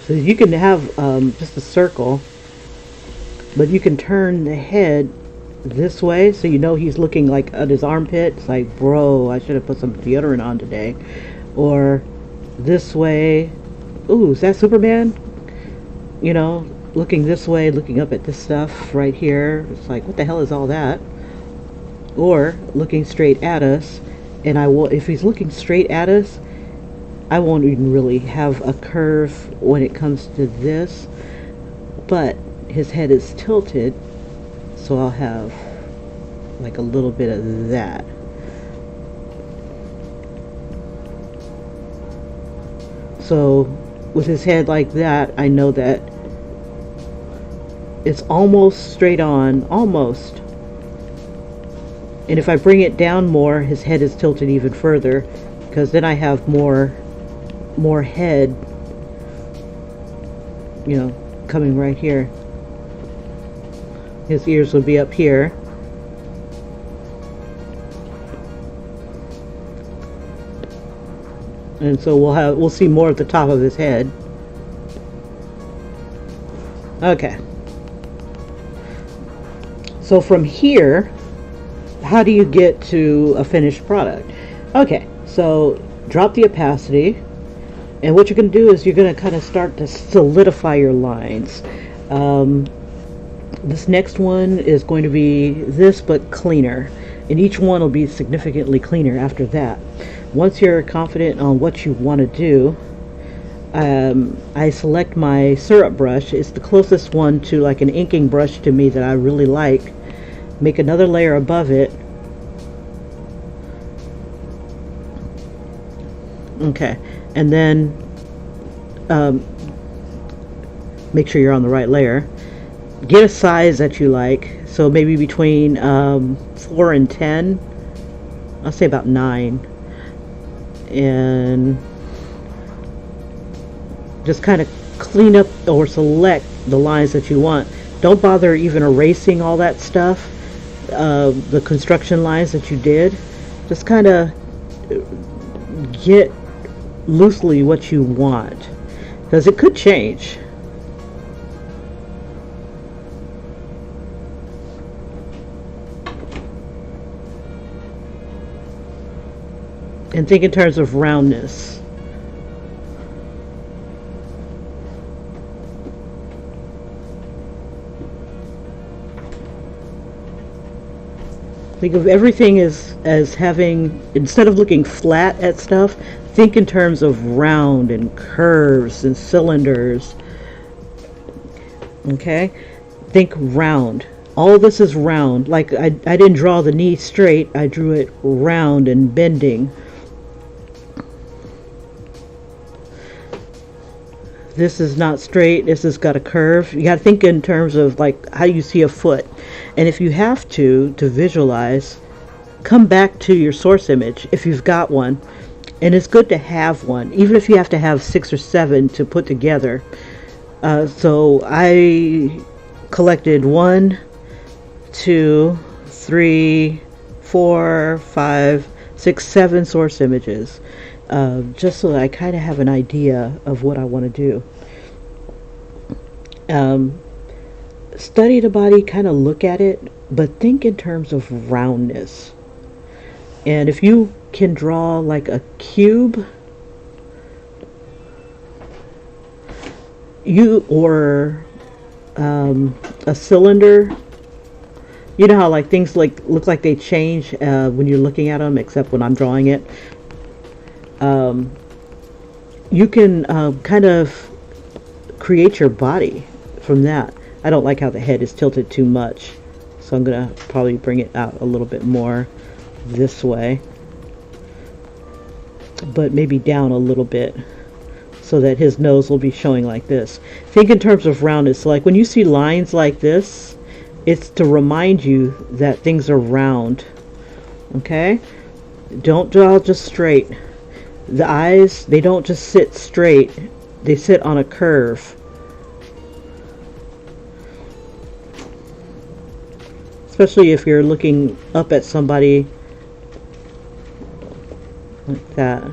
So you can have just a circle, but you can turn the head this way so you know he's looking like at his armpit. It's like, bro, I should have put some deodorant on today. Or this way. Ooh, is that Superman? You know, looking this way, looking up at this stuff right here. It's like, what the hell is all that? Or looking straight at us, and I will, if he's looking straight at us, I won't even really have a curve when it comes to this, but his head is tilted, so I'll have like a little bit of that. So with his head like that, I know that it's almost straight on, almost. And if I bring it down more, his head is tilted even further, because then I have more head, you know, coming right here. His ears will be up here. And so we'll see more of the top of his head. Okay. So from here, how do you get to a finished product? Okay, so drop the opacity, and what you're going to do is you're going to kind of start to solidify your lines. This next one is going to be this, but cleaner, and each one will be significantly cleaner after that. Once you're confident on what you want to do, I select my syrup brush. It's the closest one to like an inking brush to me that I really like. Make another layer above it. Okay, and then make sure you're on the right layer. Get a size that you like, so maybe between 4 and 10. I'll say about 9, and just kind of clean up or select the lines that you want. Don't bother even erasing all that stuff, the construction lines that you did. Just kind of get loosely what you want, because it could change. And think in terms of roundness. Think of everything as having, instead of looking flat at stuff, think in terms of round and curves and cylinders. Okay? Think round. All this is round. Like I didn't draw the knee straight, I drew it round and bending. This is not straight, this has got a curve. You got to think in terms of like how you see a foot. And if you have to visualize, come back to your source image if you've got one. And it's good to have one, even if you have to have 6 or 7 to put together. So I collected 1, 2, 3, 4, 5, 6, 7 source images. Just so that I kind of have an idea of what I want to do. Study the body, kind of look at it, but think in terms of roundness. And if you can draw like a cube, or a cylinder, you know how like things like look like they change when you're looking at them, except when I'm drawing it. You can kind of create your body from that. I don't like how the head is tilted too much, so I'm gonna probably bring it out a little bit more this way, but maybe down a little bit so that his nose will be showing like this. Think in terms of roundness. So like when you see lines like this, it's to remind you that things are round. Okay? Don't draw just straight. The eyes, they don't just sit straight. They sit on a curve. Especially if you're looking up at somebody like that.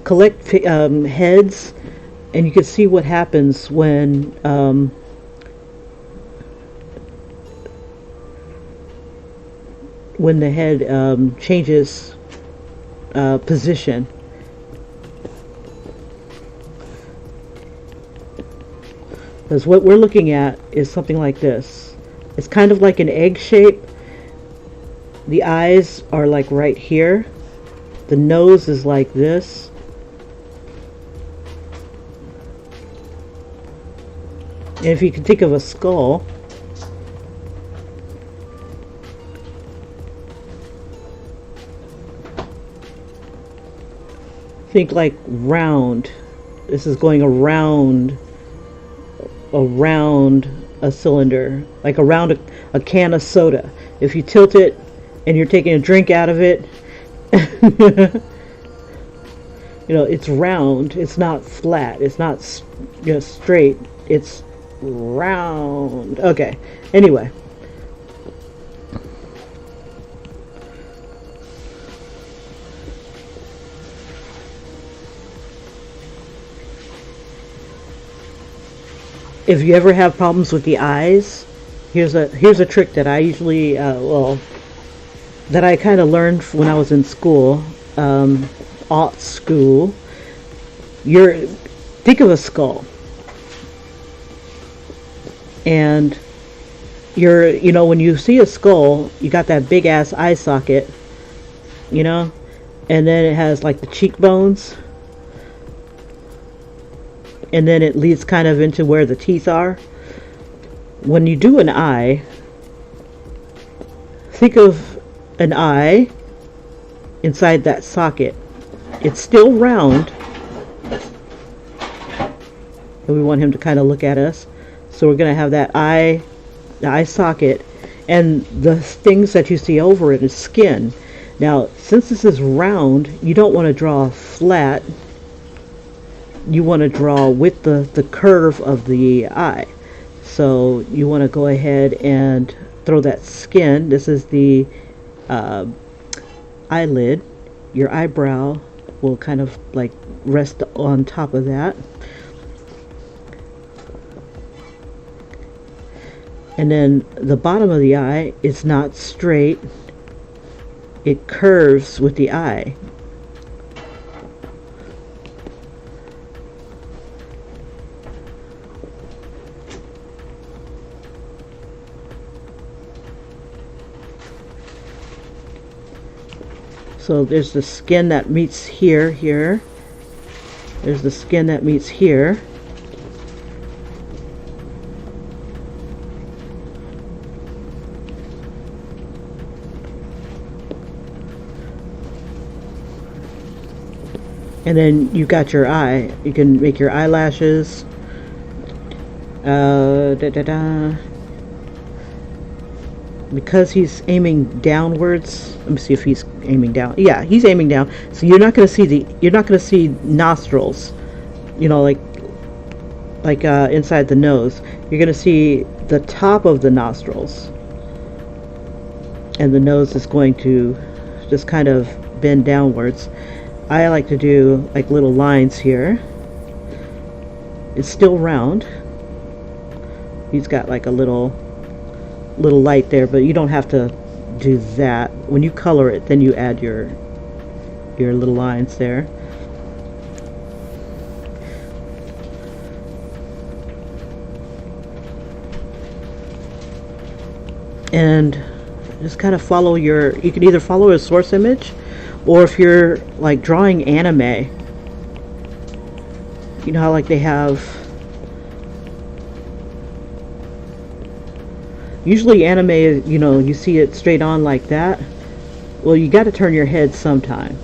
Collect heads, and you can see what happens when the head changes position. Because what we're looking at is something like this. It's kind of like an egg shape. The eyes are like right here. The nose is like this. And if you can think of a skull, think like round. This is going around a cylinder, like around a can of soda. If you tilt it and you're taking a drink out of it, you know, it's round. It's not flat. It's not, you know, straight. It's round. Okay. Anyway. If you ever have problems with the eyes, here's a trick that I usually that I kind of learned when I was in school, art school. Think of a skull, and you know, when you see a skull, you got that big ass eye socket, you know, and then it has like the cheekbones, and then it leads kind of into where the teeth are. When you do an eye, think of an eye inside that socket. It's still round, and we want him to kind of look at us. So we're going to have that eye, the eye socket, and the things that you see over it is skin. Now, since this is round, you don't want to draw flat. You want to draw with the curve of the eye. So you want to go ahead and throw that skin. This is the eyelid. Your eyebrow will kind of like rest on top of that. And then the bottom of the eye is not straight. It curves with the eye. So there's the skin that meets here. There's the skin that meets here. And then you got your eye. You can make your eyelashes. Because he's aiming downwards. Let me see if he's aiming down. Yeah, he's aiming down. So you're not going to see nostrils. You know, like inside the nose. You're going to see the top of the nostrils. And the nose is going to just kind of bend downwards. I like to do like little lines here. It's still round. He's got like a little light there, but you don't have to do that. When you color it, then you add your little lines there. And just kind of follow you can either follow a source image, or if you're like drawing anime, you know how like they have Usually anime, you know, you see it straight on like that. Well, you got to turn your head sometime.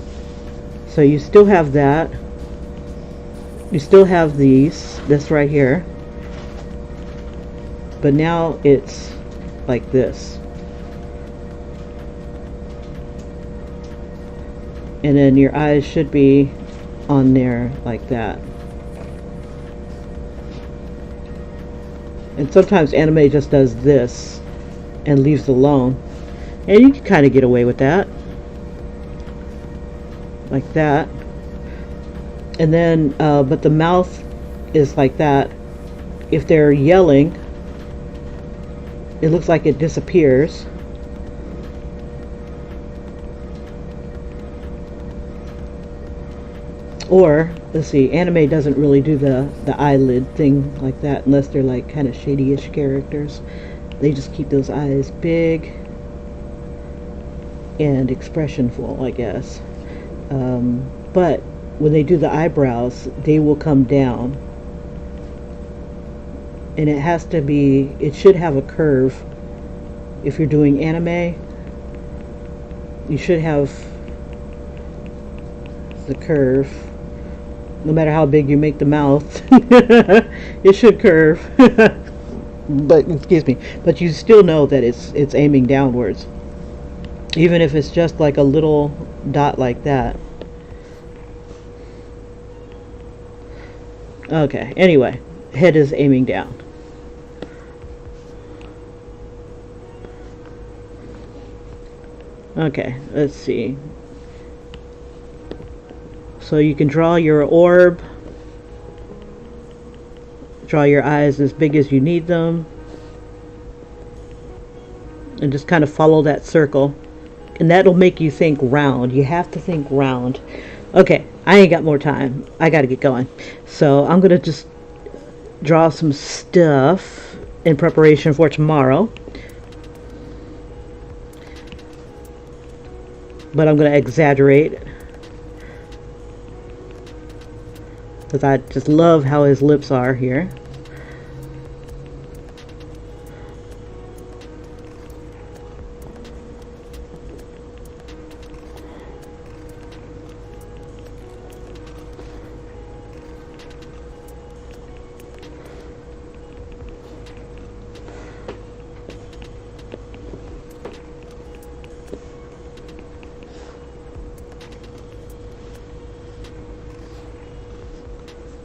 So you still have that. You still have this right here. But now it's like this. And then your eyes should be on there like that. And sometimes anime just does this and leaves it alone. And you can kind of get away with that. Like that. And then, but the mouth is like that. If they're yelling, it looks like it disappears. Or, let's see, anime doesn't really do the eyelid thing like that unless they're like kind of shady-ish characters. They just keep those eyes big and expressionful, I guess. But when they do the eyebrows, they will come down. And it has to be, it should have a curve. If you're doing anime, you should have the curve. No matter how big you make the mouth, it should curve. But excuse me, but you still know that it's aiming downwards, even if it's just like a little dot like that. Okay, anyway, head is aiming down. Okay, let's see. So you can draw your orb, draw your eyes as big as you need them, and just kind of follow that circle. And that'll make you think round. You have to think round. Okay, I ain't got more time. I gotta get going. So I'm gonna just draw some stuff in preparation for tomorrow. But I'm gonna exaggerate, because I just love how his lips are here.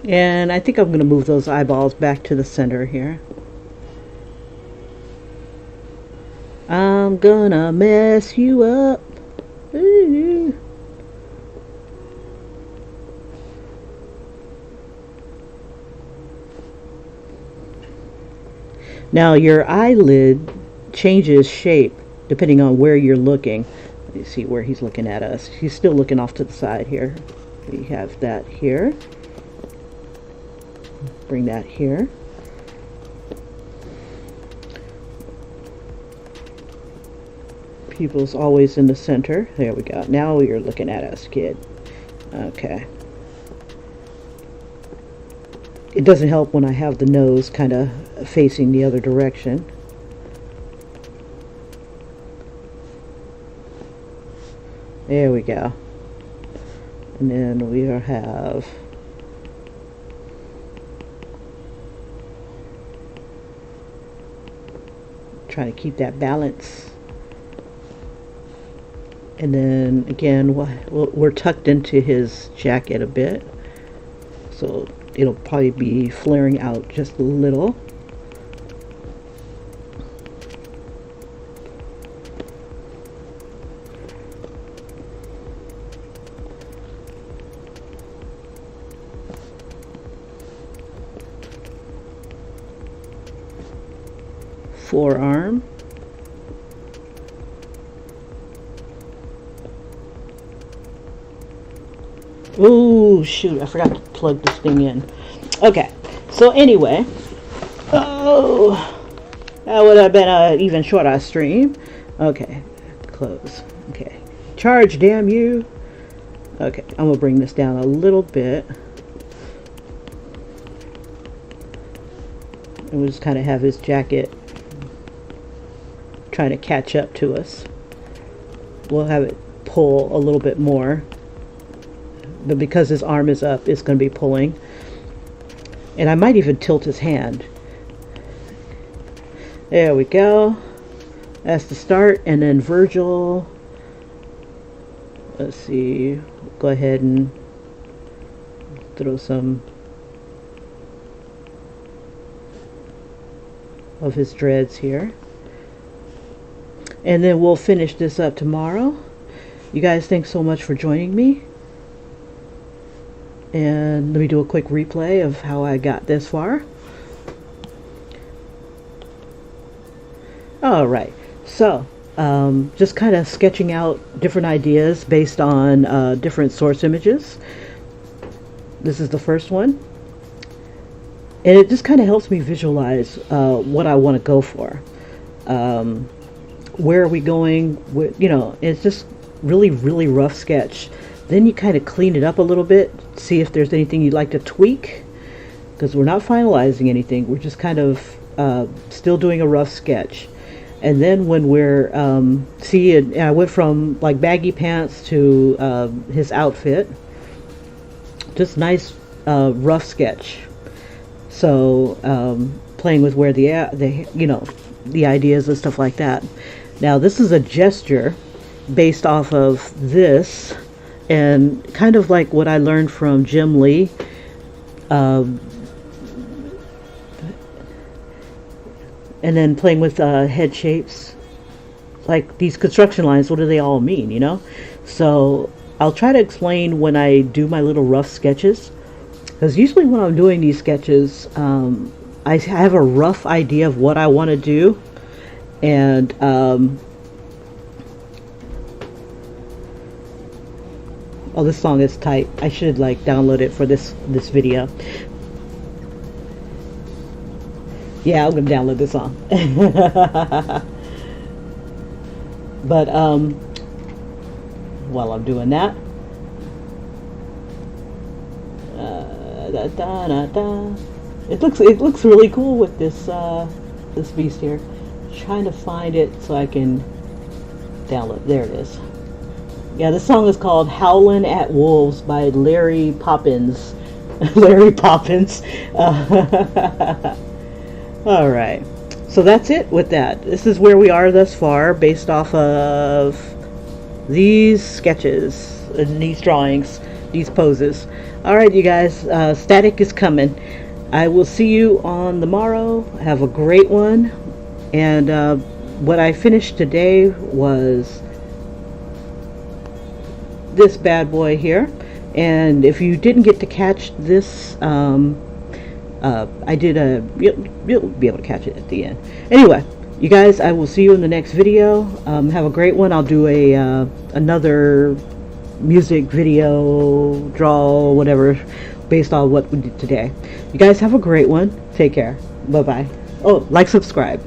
And I think I'm going to move those eyeballs back to the center here. I'm gonna mess you up. Ooh. Now your eyelid changes shape depending on where you're looking. Let me see where he's looking at us. He's still looking off to the side here. We have that here. Bring that here. Pupil's always in the center. There we go. Now you're looking at us, kid. Okay. It doesn't help when I have the nose kind of facing the other direction. There we go. And then we have trying to keep that balance. And then again, we're tucked into his jacket a bit, so it'll probably be flaring out just a little. Forearm. Oh shoot, I forgot to plug this thing in. Okay, so anyway, oh, that would have been an even shorter stream. Okay, close. Okay, charge, damn you. Okay, I'm gonna bring this down a little bit, and we'll just kind of have his jacket trying to catch up to us. We'll have it pull a little bit more, but because his arm is up, it's going to be pulling. And I might even tilt his hand. There we go. That's the start. And then Virgil, let's see, go ahead and throw some of his dreads here. And then we'll finish this up tomorrow. You guys, thanks so much for joining me. And let me do a quick replay of how I got this far. Alright, so just kind of sketching out different ideas based on different source images. This is the first one. And it just kind of helps me visualize what I want to go for. Where are we going with, you know, it's just really rough sketch. Then you kind of clean it up a little bit, see if there's anything you'd like to tweak, because we're not finalizing anything. We're just kind of still doing a rough sketch. And then when we're see, I went from like baggy pants to his outfit, just nice rough sketch. So playing with where the you know, the ideas and stuff like that. Now this is a gesture based off of this, and kind of like what I learned from Jim Lee. And then playing with head shapes, like these construction lines, what do they all mean, you know? So I'll try to explain when I do my little rough sketches, because usually when I'm doing these sketches, I have a rough idea of what I want to do, and oh, this song is tight. I should like download it for this video. Yeah, I'm gonna download this song. But while I'm doing that, it looks really cool with this this beast here. Trying to find it so I can download. There it is. Yeah, this song is called "Howlin' at Wolves" by Larry Poppins. Larry Poppins. All right, so that's it with that. This is where we are thus far, based off of these sketches and these drawings, these poses. All right, you guys, static is coming. I will see you on the morrow. Have a great one. And what I finished today was this bad boy here. And if you didn't get to catch this, I did you'll be able to catch it at the end. Anyway, you guys, I will see you in the next video. Have a great one. I'll do a another music video, draw, whatever, based on what we did today. You guys have a great one. Take care. Bye bye. Oh, like, subscribe.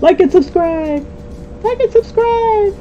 Like and subscribe. Like and subscribe.